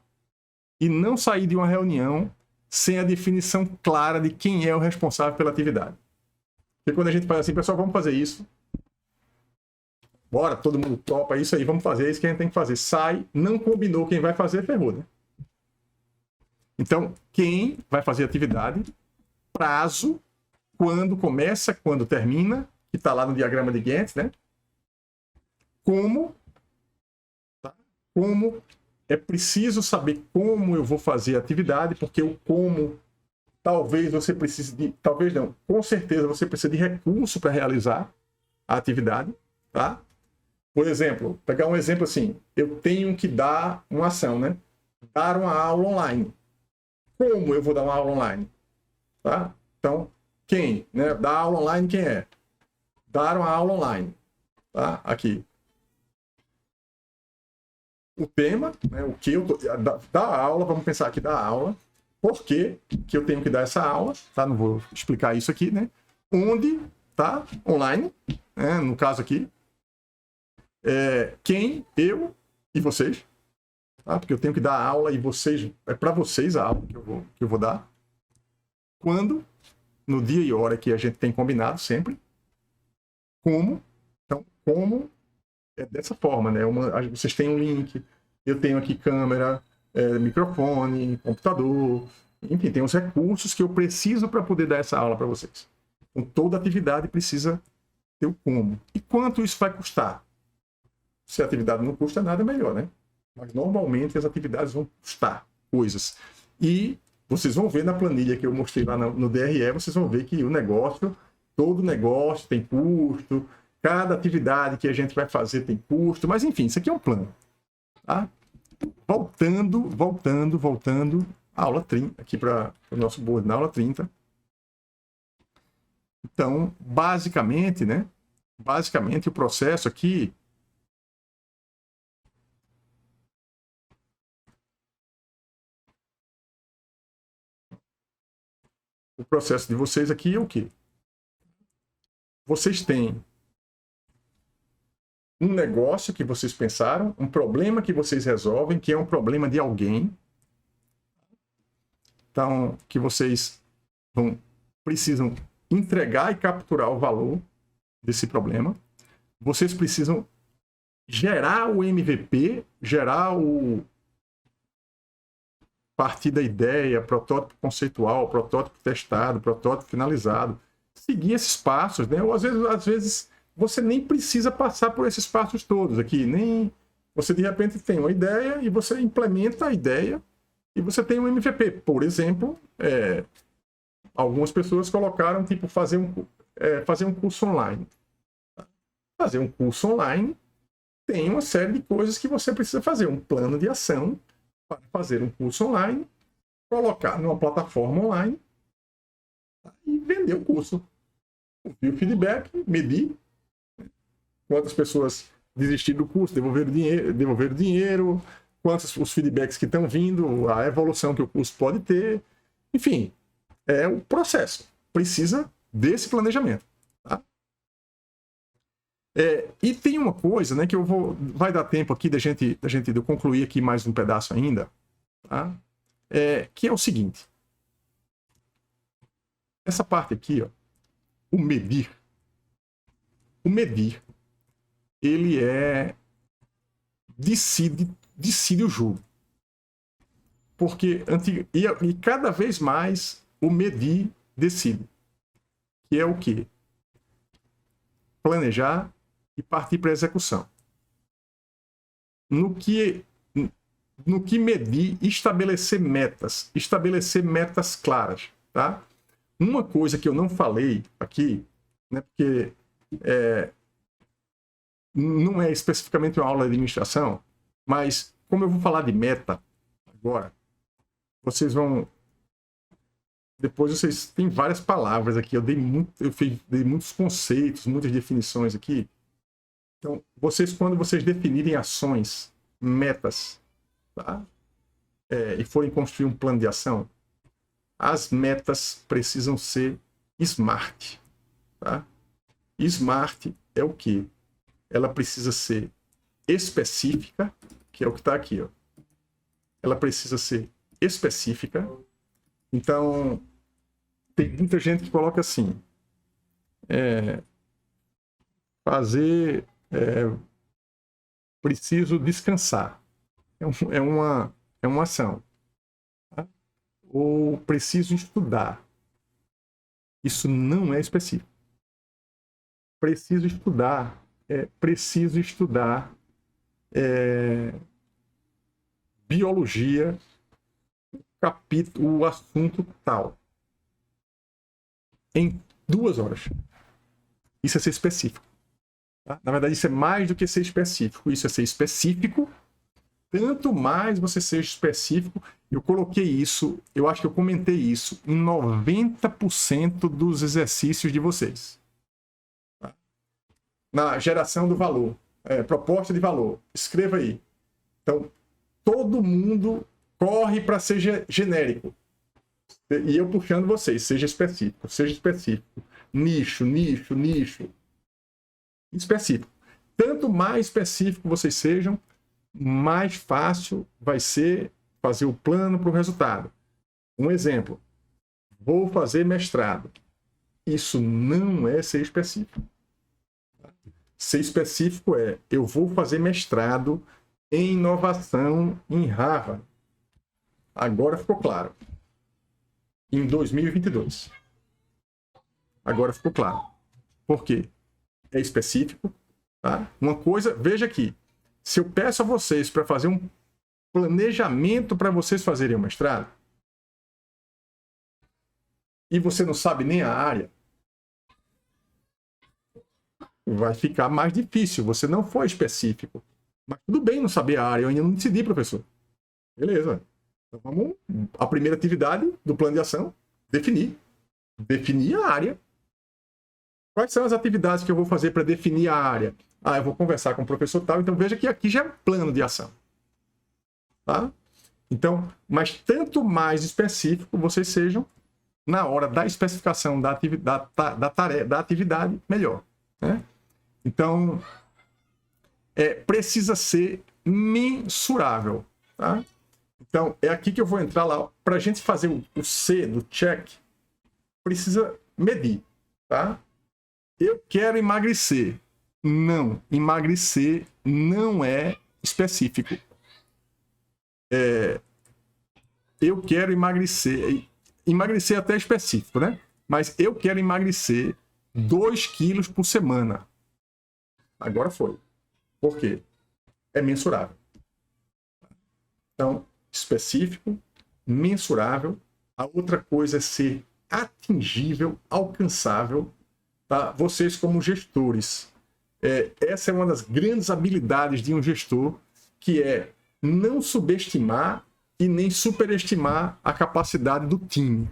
E não sair de uma reunião sem a definição clara de quem é o responsável pela atividade. Porque quando a gente faz assim, pessoal, vamos fazer isso. Bora, todo mundo topa isso aí, vamos fazer, é isso que a gente tem que fazer. Sai, não combinou quem vai fazer, ferrou, né? Então, quem vai fazer a atividade, prazo, quando começa, quando termina, que está lá no diagrama de Gantt, né? Como, tá? Como é preciso saber como eu vou fazer a atividade, porque o como, talvez você precise de, talvez não, com certeza você precisa de recurso para realizar a atividade, tá? Por exemplo, pegar um exemplo assim, eu tenho que dar uma ação, né? Dar uma aula online. Como eu vou dar uma aula online? Tá? Então, quem, né? Da aula online, quem é? Daram a aula online, tá? Aqui. O tema, né? O que eu da aula, vamos pensar aqui da aula. Por que eu tenho que dar essa aula, tá? Não vou explicar isso aqui, né? Onde, tá? Online, né? No caso aqui. Quem, eu e vocês, tá? Porque eu tenho que dar a aula e vocês, é para vocês a aula que eu vou dar. Quando, no dia e hora que a gente tem combinado sempre. Como, então, como é dessa forma, né? Vocês têm um link, eu tenho aqui câmera, microfone, computador, enfim, tem os recursos que eu preciso para poder dar essa aula para vocês. Então, toda atividade precisa ter o como. E quanto isso vai custar? Se a atividade não custa nada, é melhor, né? Mas normalmente as atividades vão custar coisas. E vocês vão ver na planilha que eu mostrei lá no DRE, vocês vão ver que todo negócio tem custo, cada atividade que a gente vai fazer tem custo, mas enfim, isso aqui é um plano. Tá? Voltando, aula 30, aqui para o nosso board na aula 30. Então, basicamente, né? Basicamente, o processo aqui o processo de vocês aqui é o quê? Vocês têm um negócio que vocês pensaram, um problema que vocês resolvem, que é um problema de alguém. Então, que vocês precisam entregar e capturar o valor desse problema. Vocês precisam gerar o MVP, partir da ideia, protótipo conceitual, protótipo testado, protótipo finalizado. Seguir esses passos, né? Ou às vezes você nem precisa passar por esses passos todos aqui. Você de repente tem uma ideia e você implementa a ideia e você tem um MVP. Por exemplo, algumas pessoas colocaram tipo fazer um curso online. Fazer um curso online tem uma série de coisas que você precisa fazer. Um plano de ação para fazer um curso online, colocar numa plataforma online e vender o curso. Ouvir o feedback, medir quantas pessoas desistiram do curso, devolveram o dinheiro, quantos os feedbacks que estão vindo, a evolução que o curso pode ter. Enfim, é o processo. Precisa desse planejamento. Tá? E tem uma coisa, né, que vai dar tempo aqui da gente de eu concluir aqui mais um pedaço ainda, tá? Que é o seguinte. Essa parte aqui, ó, o medir, ele decide o jogo. Porque e cada vez mais o medir decide. Que é o quê? Planejar e partir para a execução. No que medir, estabelecer metas claras, tá? Uma coisa que eu não falei aqui, né, porque não é especificamente uma aula de administração, mas como eu vou falar de meta agora, depois vocês têm várias palavras aqui, eu dei muitos conceitos, muitas definições aqui. Então, quando vocês definirem ações, metas, tá? E forem construir um plano de ação, as metas precisam ser SMART. Tá? SMART é o quê? Ela precisa ser específica, que é o que está aqui. Ó. Ela precisa ser específica. Então, tem muita gente que coloca assim, preciso descansar. É uma ação. Tá? Ou preciso estudar. Isso não é específico. Preciso estudar. Biologia, o assunto tal. Em 2 horas. Isso é ser específico. Tá? Na verdade, isso é mais do que ser específico. Isso é ser específico tanto mais você seja específico. Eu coloquei isso, eu acho que eu comentei isso em 90% dos exercícios de vocês. Tá? Na geração do valor, proposta de valor, escreva aí. Então, todo mundo corre para ser genérico. E eu puxando vocês, seja específico, seja específico. Nicho, nicho, nicho. Específico. Tanto mais específico vocês sejam, mais fácil vai ser fazer o plano para o resultado. Um exemplo. Vou fazer mestrado. Isso não é ser específico. Ser específico é, eu vou fazer mestrado em inovação em Harvard. Agora ficou claro. Em 2022. Agora ficou claro. Por quê? É específico. Tá? Uma coisa, veja aqui. Se eu peço a vocês para fazer um planejamento para vocês fazerem o mestrado, e você não sabe nem a área, vai ficar mais difícil. Você não foi específico. Mas tudo bem não saber a área, eu ainda não decidi, professor. Beleza. Então vamos, a primeira atividade do plano de ação, definir. Definir a área. Quais são as atividades que eu vou fazer para definir a área? Eu vou conversar com o professor tal, então veja que aqui já é um plano de ação. Tá? Então, mas tanto mais específico vocês sejam, na hora da especificação da atividade, melhor. Né? Então, precisa ser mensurável. Tá? Então, é aqui que eu vou entrar lá. Para a gente fazer o C do check, precisa medir. Tá? Eu quero emagrecer. Não, emagrecer não é específico. Eu quero emagrecer. Emagrecer até é específico, né? Mas eu quero emagrecer 2 quilos por semana. Agora foi. Por quê? É mensurável. Então, específico, mensurável. A outra coisa é ser atingível, alcançável. Tá? Vocês como gestores. Essa é uma das grandes habilidades de um gestor, que é não subestimar e nem superestimar a capacidade do time.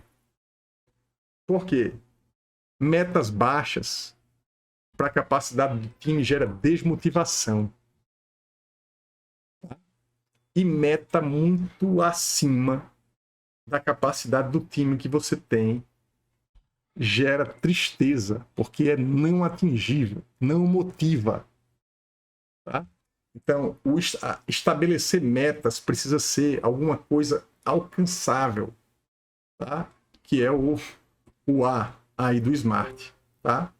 Por quê? Metas baixas para a capacidade do time gera desmotivação. Tá? E meta muito acima da capacidade do time que você tem gera tristeza, porque é não atingível, não motiva. Tá? Então, estabelecer metas precisa ser alguma coisa alcançável, tá? Que é o A aí do Smart. Tá?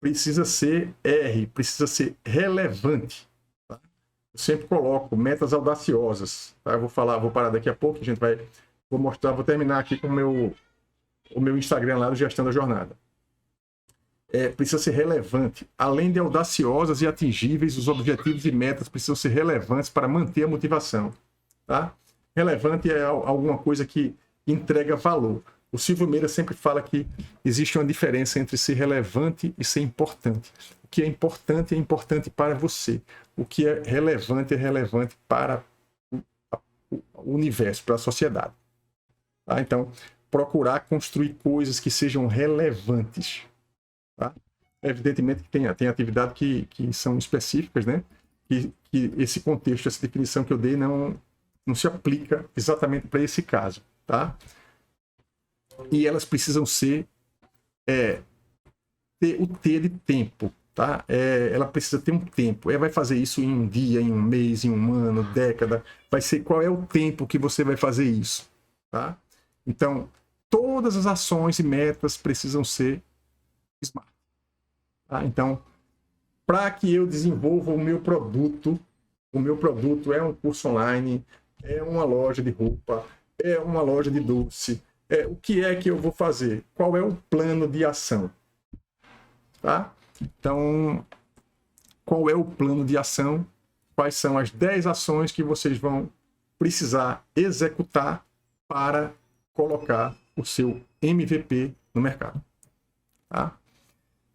Precisa ser R, precisa ser relevante. Tá? Eu sempre coloco metas audaciosas. Tá? Eu vou parar daqui a pouco, vou terminar aqui com o meu Instagram lá do Gestão da Jornada. Precisa ser relevante. Além de audaciosas e atingíveis, os objetivos e metas precisam ser relevantes para manter a motivação. Tá? Relevante é alguma coisa que entrega valor. O Silvio Meira sempre fala que existe uma diferença entre ser relevante e ser importante. O que é importante para você. O que é relevante para o universo, para a sociedade. Tá? Então, procurar construir coisas que sejam relevantes. Tá? Evidentemente que tem atividades que são específicas, né? Que esse contexto, essa definição que eu dei não se aplica exatamente para esse caso. Tá? E elas precisam ser ter o T de tempo. Tá? Ela precisa ter um tempo. Vai fazer isso em um dia, em um mês, em um ano, década. Vai ser qual é o tempo que você vai fazer isso. Tá? Então, todas as ações e metas precisam ser smart. Tá? Então, para que eu desenvolva o meu produto é um curso online, é uma loja de roupa, é uma loja de doce. O que é que eu vou fazer? Qual é o plano de ação? Tá? Então, qual é o plano de ação? Quais são as 10 ações que vocês vão precisar executar para colocar o seu MVP no mercado? Tá?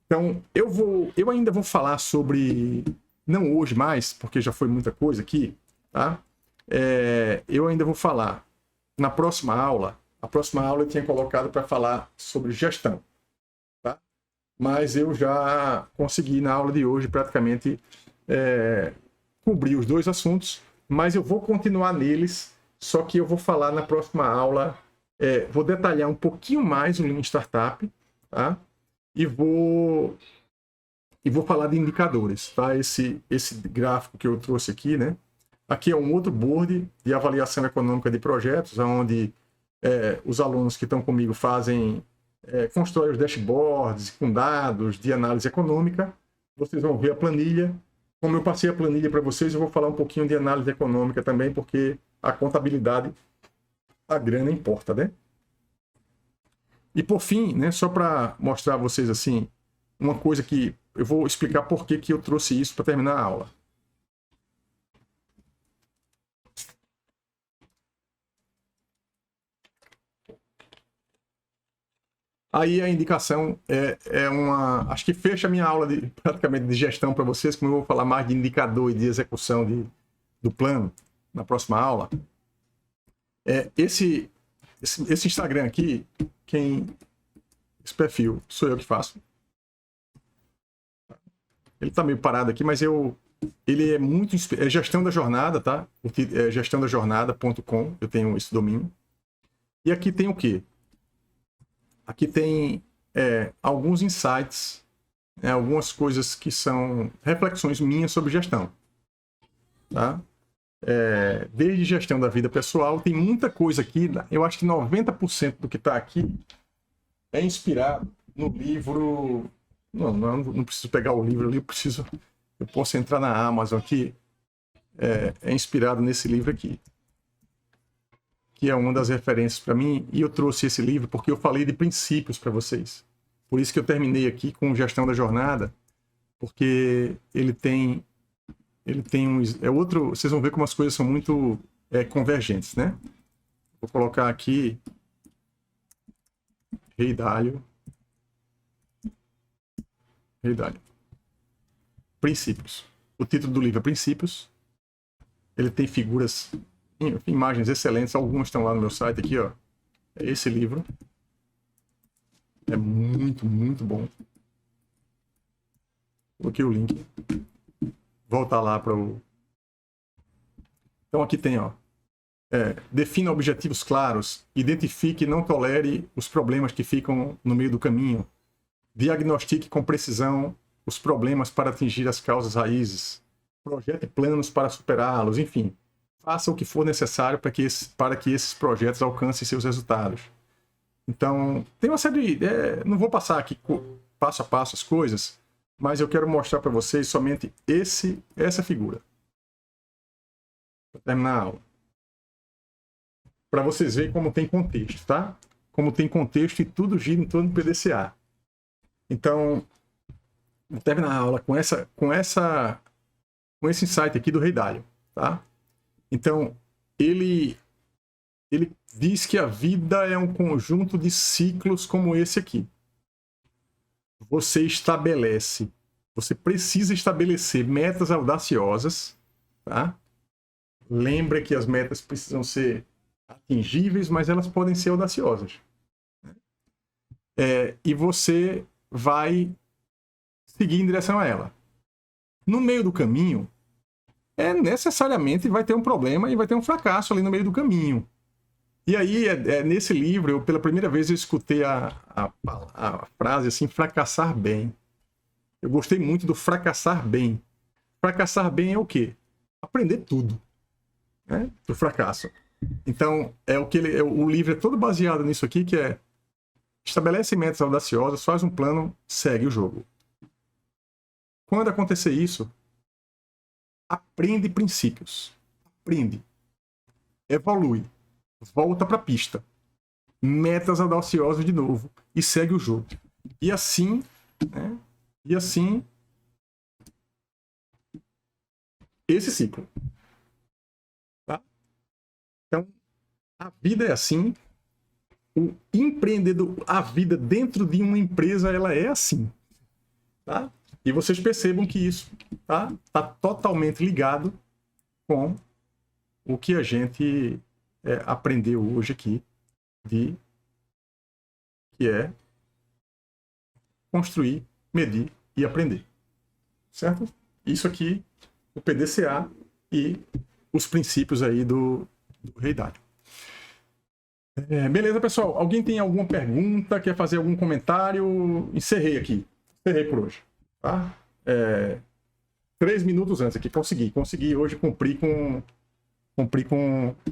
Então, eu ainda vou falar sobre, não hoje mais, porque já foi muita coisa aqui, tá? eu ainda vou falar na próxima aula. A próxima aula eu tinha colocado para falar sobre gestão, tá? Mas eu já consegui na aula de hoje praticamente cobrir os dois assuntos, mas eu vou continuar neles, só que eu vou falar na próxima aula, vou detalhar um pouquinho mais o Lean Startup, tá? E vou falar de indicadores, tá? Esse gráfico que eu trouxe aqui, né? Aqui é um outro board de avaliação econômica de projetos, onde os alunos que estão comigo constroem os dashboards com dados de análise econômica. Vocês vão ver a planilha. Como eu passei a planilha para vocês, eu vou falar um pouquinho de análise econômica também, porque a contabilidade, a grana importa, né? E por fim, né, só para mostrar a vocês assim, uma coisa que eu vou explicar por que eu trouxe isso para terminar a aula. Aí a indicação acho que fecha a minha aula praticamente de gestão para vocês, como eu vou falar mais de indicador e de execução do plano na próxima aula. Esse Instagram aqui, esse perfil, sou eu que faço. Ele está meio parado aqui, mas ele é muito... É gestão da jornada, tá? É gestãodajornada.com, eu tenho esse domínio. E aqui tem o quê? Aqui tem alguns insights, algumas coisas que são reflexões minhas sobre gestão. Tá? Desde gestão da vida pessoal, tem muita coisa aqui. Eu acho que 90% do que está aqui é inspirado no livro... Não preciso pegar o livro ali, eu posso entrar na Amazon aqui. É inspirado nesse livro aqui, que é uma das referências para mim, e eu trouxe esse livro porque eu falei de princípios para vocês. Por isso que eu terminei aqui com Gestão da Jornada, porque ele tem outro... Vocês vão ver como as coisas são muito convergentes, né? Vou colocar aqui Rei Dalio. Princípios. O título do livro é Princípios. Ele tem figuras, imagens excelentes. Algumas estão lá no meu site aqui, ó. É esse livro. É muito, muito bom. Coloquei o link. Voltar lá para o... Então aqui tem, ó. Defina objetivos claros. Identifique e não tolere os problemas que ficam no meio do caminho. Diagnostique com precisão os problemas para atingir as causas raízes. Projete planos para superá-los. Enfim, faça o que for necessário para que esses projetos alcancem seus resultados. Então, tem uma série de... não vou passar aqui passo a passo as coisas, mas eu quero mostrar para vocês somente essa figura. Para terminar a aula. Para vocês verem como tem contexto, tá? Como tem contexto e tudo gira em torno do PDCA. Então, vou terminar a aula com esse insight aqui do Rei Dalio, tá? Então, ele diz que a vida é um conjunto de ciclos como esse aqui. Você precisa estabelecer metas audaciosas, tá? Lembra que as metas precisam ser atingíveis, mas elas podem ser audaciosas. E você vai seguir em direção a ela. No meio do caminho, necessariamente vai ter um problema e vai ter um fracasso ali no meio do caminho. E aí, nesse livro, pela primeira vez eu escutei a frase assim, fracassar bem. Eu gostei muito do fracassar bem. Fracassar bem é o quê? Aprender tudo, né, do fracasso. Então, o livro é todo baseado nisso aqui, que estabelece metas audaciosas, faz um plano, segue o jogo. Quando acontecer isso, aprende princípios. Aprende. Evolui. Volta para a pista. Metas audaciosas de novo. E segue o jogo. E assim, né? Esse ciclo. Tá? Então, a vida é assim. O empreendedor, a vida dentro de uma empresa, ela é assim, tá? E vocês percebam que isso tá totalmente ligado com o que a gente aprendeu hoje aqui, que é construir, medir e aprender. Certo? Isso aqui, o PDCA e os princípios aí do Rei Dalio. Beleza, pessoal? Alguém tem alguma pergunta? Quer fazer algum comentário? Encerrei aqui. Encerrei por hoje. Tá? 3 minutos antes aqui. Consegui hoje cumprir com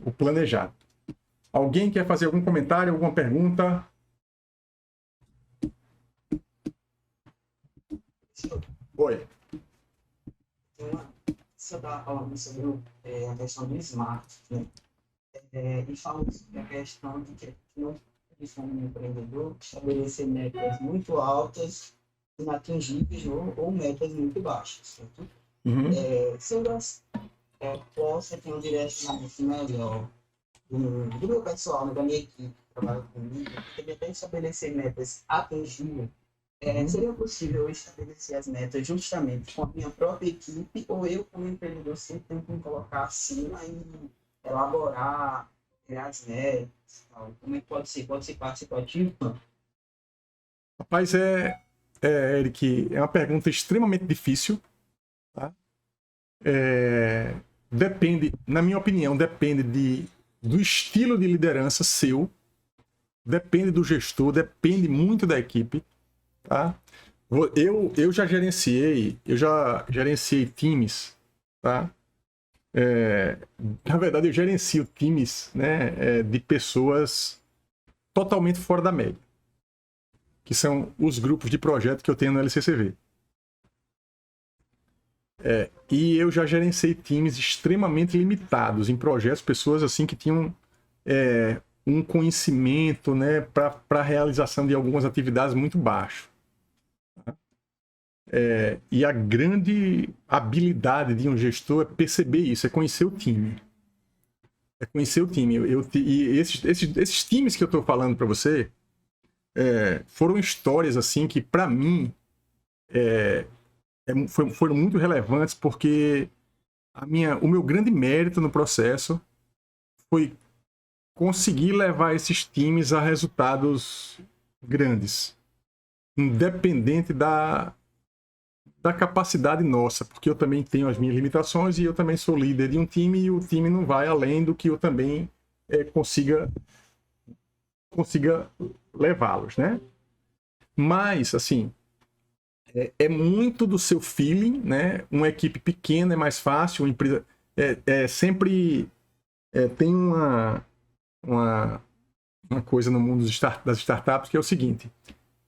o planejado. Alguém quer fazer algum comentário, alguma pergunta? Oi. Você estava falando sobre a questão do smart, né? E falando sobre a questão de que não é um empreendedor estabelecer metas muito altas, inatingíveis ou metas muito baixas, certo? Se eu posso ter um direcionamento melhor do meu pessoal, da minha equipe que trabalha comigo, eu até estabelecer metas atingíveis. Seria possível eu estabelecer as metas justamente com a minha própria equipe, ou eu, como empreendedor, sempre tenho que me colocar acima e elaborar as metas? Tal. Como é que pode ser? Pode ser participativo? Rapaz, Eric, é uma pergunta extremamente difícil. Tá? Depende, na minha opinião, depende do estilo de liderança seu, depende do gestor, depende muito da equipe. Tá? Eu já gerenciei times, tá? Na verdade, eu gerencio times, né, de pessoas totalmente fora da média, que são os grupos de projeto que eu tenho no LCCV. E eu já gerenciei times extremamente limitados em projetos, pessoas assim que tinham um conhecimento, né, para a realização de algumas atividades muito baixo. E a grande habilidade de um gestor é perceber isso, é conhecer o time. E esses times que eu estou falando para você foram histórias assim que, para mim, foram muito relevantes, porque o meu grande mérito no processo foi conseguir levar esses times a resultados grandes, independente da capacidade nossa, porque eu também tenho as minhas limitações e eu também sou líder de um time e o time não vai além do que eu também consiga levá-los, né? Mas, assim, é muito do seu feeling, né? Uma equipe pequena é mais fácil, uma empresa sempre tem uma coisa no mundo das startups que é o seguinte: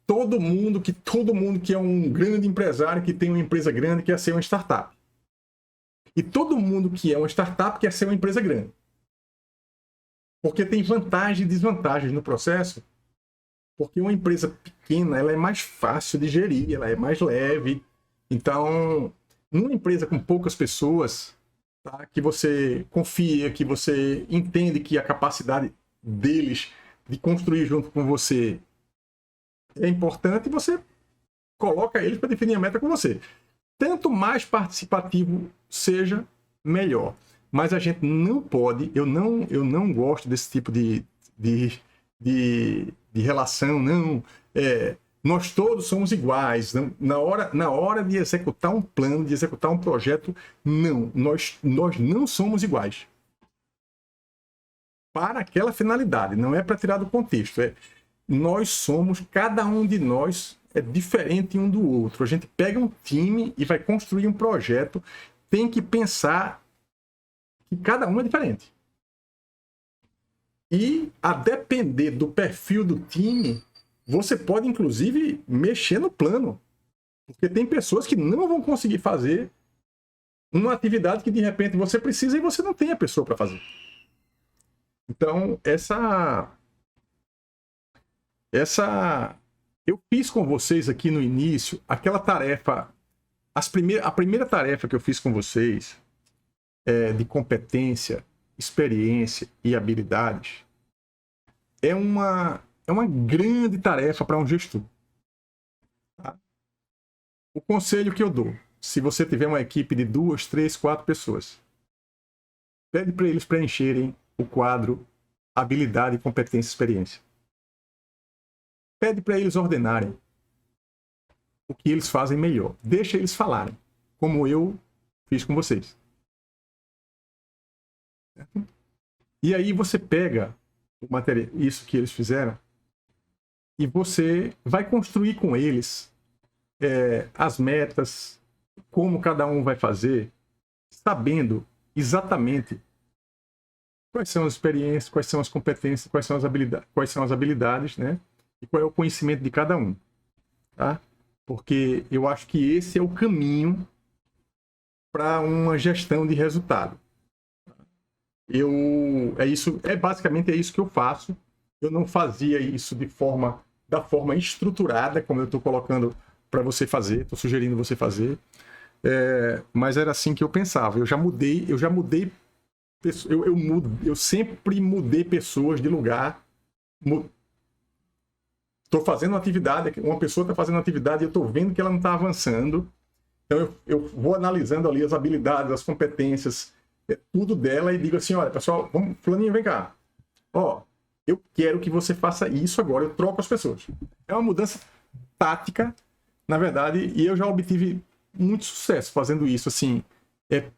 todo mundo que é um grande empresário, que tem uma empresa grande, quer ser uma startup. E todo mundo que é uma startup quer ser uma empresa grande. Porque tem vantagens e desvantagens no processo. Porque uma empresa pequena, ela é mais fácil de gerir, ela é mais leve. Então, numa empresa com poucas pessoas, tá, que você confia, que você entende que a capacidade deles de construir junto com você é importante, você coloca eles para definir a meta com você. Tanto mais participativo seja, melhor. Mas a gente não pode, eu não gosto desse tipo de relação, não. Nós todos somos iguais. Não, na hora de executar um plano, de executar um projeto, não. Nós não somos iguais. Para aquela finalidade, não é para tirar do contexto. Cada um de nós é diferente um do outro. A gente pega um time e vai construir um projeto, tem que pensar que cada um é diferente. E, a depender do perfil do time, você pode, inclusive, mexer no plano. Porque tem pessoas que não vão conseguir fazer uma atividade que, de repente, você precisa e você não tem a pessoa para fazer. Então, eu fiz com vocês aqui no início aquela tarefa, a primeira tarefa que eu fiz com vocês de competência, experiência e habilidades é uma grande tarefa para um gestor. Tá? O conselho que eu dou, se você tiver uma equipe de 2, 3, 4 pessoas, Pede para eles preencherem o quadro habilidade, competência e experiência. Pede para eles ordenarem o que eles fazem melhor. Deixa eles falarem, como eu fiz com vocês. Certo? E aí você pega o material, isso que eles fizeram, e você vai construir com eles as metas, como cada um vai fazer, sabendo exatamente quais são as experiências, quais são as competências, quais são as habilidades, né? E qual é o conhecimento de cada um, tá? Porque eu acho que esse é o caminho para uma gestão de resultado. Basicamente isso que eu faço. Eu não fazia isso da forma estruturada, como eu estou colocando para você fazer, estou sugerindo você fazer. Mas era assim que eu pensava. Eu já mudei, eu sempre mudei pessoas de lugar. Estou fazendo uma atividade, uma pessoa está fazendo uma atividade e eu estou vendo que ela não está avançando. Então eu vou analisando ali as habilidades, as competências, tudo dela e digo assim, olha, pessoal, vamos, fulaninho, vem cá. Ó, eu quero que você faça isso agora, eu troco as pessoas. É uma mudança tática, na verdade, e eu já obtive muito sucesso fazendo isso, assim,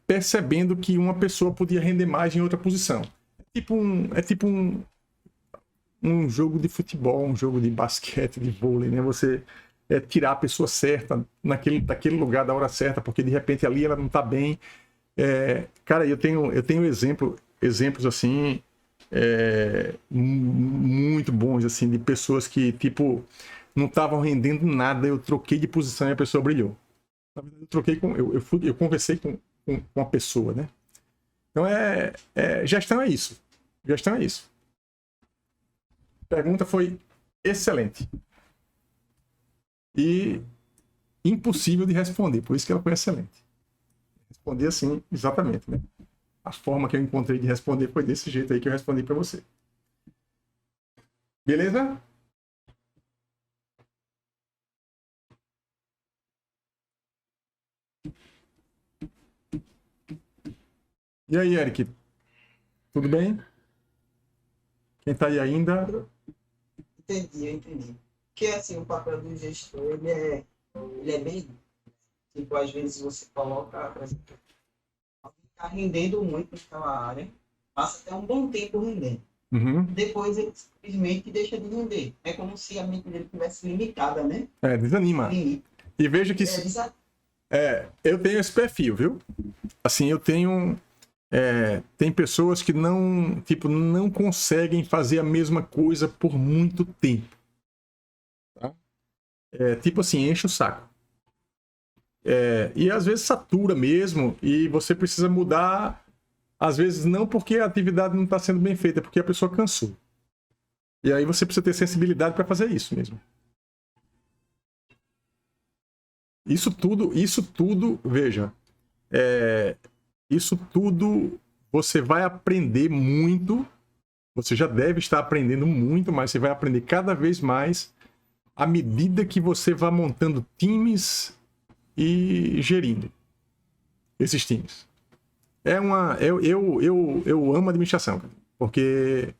percebendo que uma pessoa podia render mais em outra posição. É tipo um jogo de futebol, um jogo de basquete, de vôlei, né? Você tirar a pessoa certa daquele lugar da hora certa, porque de repente ali ela não está bem. Cara, eu tenho exemplos assim muito bons assim de pessoas que tipo não estavam rendendo nada. Eu troquei de posição e a pessoa brilhou. Na verdade, eu conversei com a pessoa, né? Então gestão é isso. Gestão é isso. A pergunta foi excelente e impossível de responder, por isso que ela foi excelente. Responder assim, exatamente, né? A forma que eu encontrei de responder foi desse jeito aí que eu respondi para você. Beleza? E aí, Eric? Tudo bem? Quem está aí ainda? Entendi, eu entendi. Porque assim, o papel do gestor, ele é bem, tipo, às vezes você coloca, por exemplo, alguém está rendendo muito naquela área, passa até um bom tempo rendendo. Uhum. Depois ele simplesmente deixa de render. É como se a mente dele tivesse limitada, né? Desanima. Limite. E veja que eu tenho esse perfil, viu? Assim, eu tenho... tem pessoas que não conseguem fazer a mesma coisa por muito tempo. Tá? Tipo assim, enche o saco. E às vezes satura mesmo e você precisa mudar, às vezes não porque a atividade não está sendo bem feita, é porque a pessoa cansou. E aí você precisa ter sensibilidade para fazer isso mesmo. Isso tudo, veja, isso tudo você vai aprender muito, você já deve estar aprendendo muito, mas você vai aprender cada vez mais à medida que você vai montando times e gerindo esses times. Eu amo administração, porque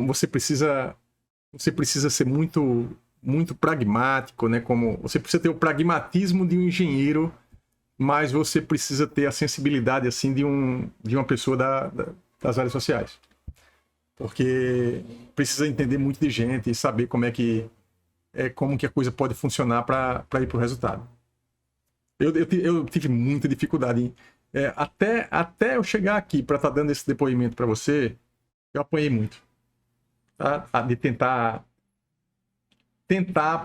você precisa ser muito pragmático, né? Como você precisa ter o pragmatismo de um engenheiro, mas você precisa ter a sensibilidade assim de uma pessoa das áreas sociais, porque precisa entender muito de gente e saber como que a coisa pode funcionar para ir para o resultado. Eu tive muita dificuldade até eu chegar aqui para estar dando esse depoimento para você. Eu apanhei muito, tá? De tentar,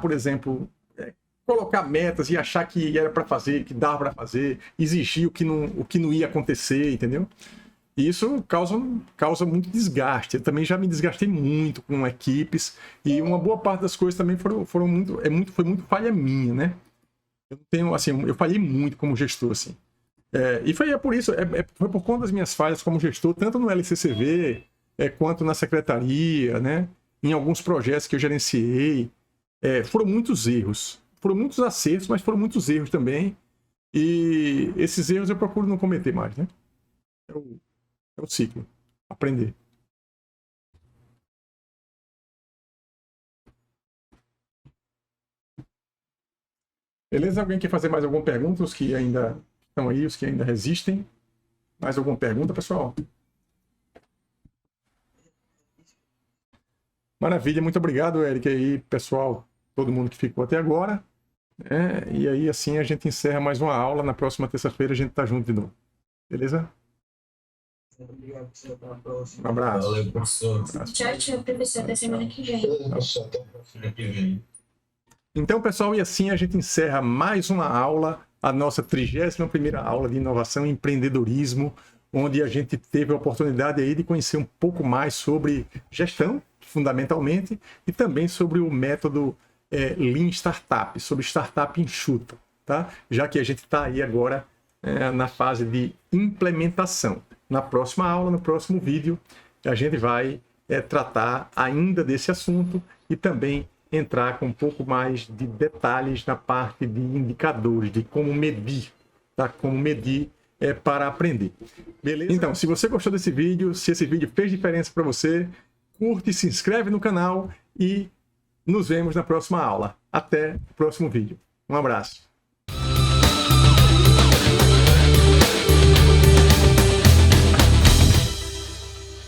por exemplo, colocar metas e achar que era para fazer, que dava para fazer, exigir o que não ia acontecer, entendeu? E isso causa muito desgaste. Eu também já me desgastei muito com equipes e uma boa parte das coisas também foi muito falha minha, né? Eu falhei muito como gestor, assim. E foi por isso, foi por conta das minhas falhas como gestor, tanto no LCCV quanto na secretaria, né? Em alguns projetos que eu gerenciei. Foram muitos erros. Foram muitos acertos, mas foram muitos erros também. E esses erros eu procuro não cometer mais, né? Eu É o ciclo. Aprender. Beleza? Alguém quer fazer mais alguma pergunta? Os que ainda estão aí, os que ainda resistem? Mais alguma pergunta, pessoal? Maravilha, muito obrigado, Eric, aí, pessoal, todo mundo que ficou até agora. E aí, assim, a gente encerra mais uma aula. Na próxima terça-feira a gente tá junto de novo. Beleza? Obrigado, professor. Até a próxima. Um abraço. Valeu, professor. Tchau, tchau, professor. Até semana que vem. Semana que vem. Então, pessoal, e assim a gente encerra mais uma aula, a nossa 31ª aula de inovação e empreendedorismo, onde a gente teve a oportunidade aí de conhecer um pouco mais sobre gestão, fundamentalmente, e também sobre o método Lean Startup, sobre startup enxuta, tá? Já que a gente está aí agora na fase de implementação. Na próxima aula, no próximo vídeo, a gente vai tratar ainda desse assunto e também entrar com um pouco mais de detalhes na parte de indicadores, de como medir, tá? Como medir para aprender. Beleza? Então, se você gostou desse vídeo, se esse vídeo fez diferença para você, curte, se inscreve no canal e nos vemos na próxima aula. Até o próximo vídeo. Um abraço.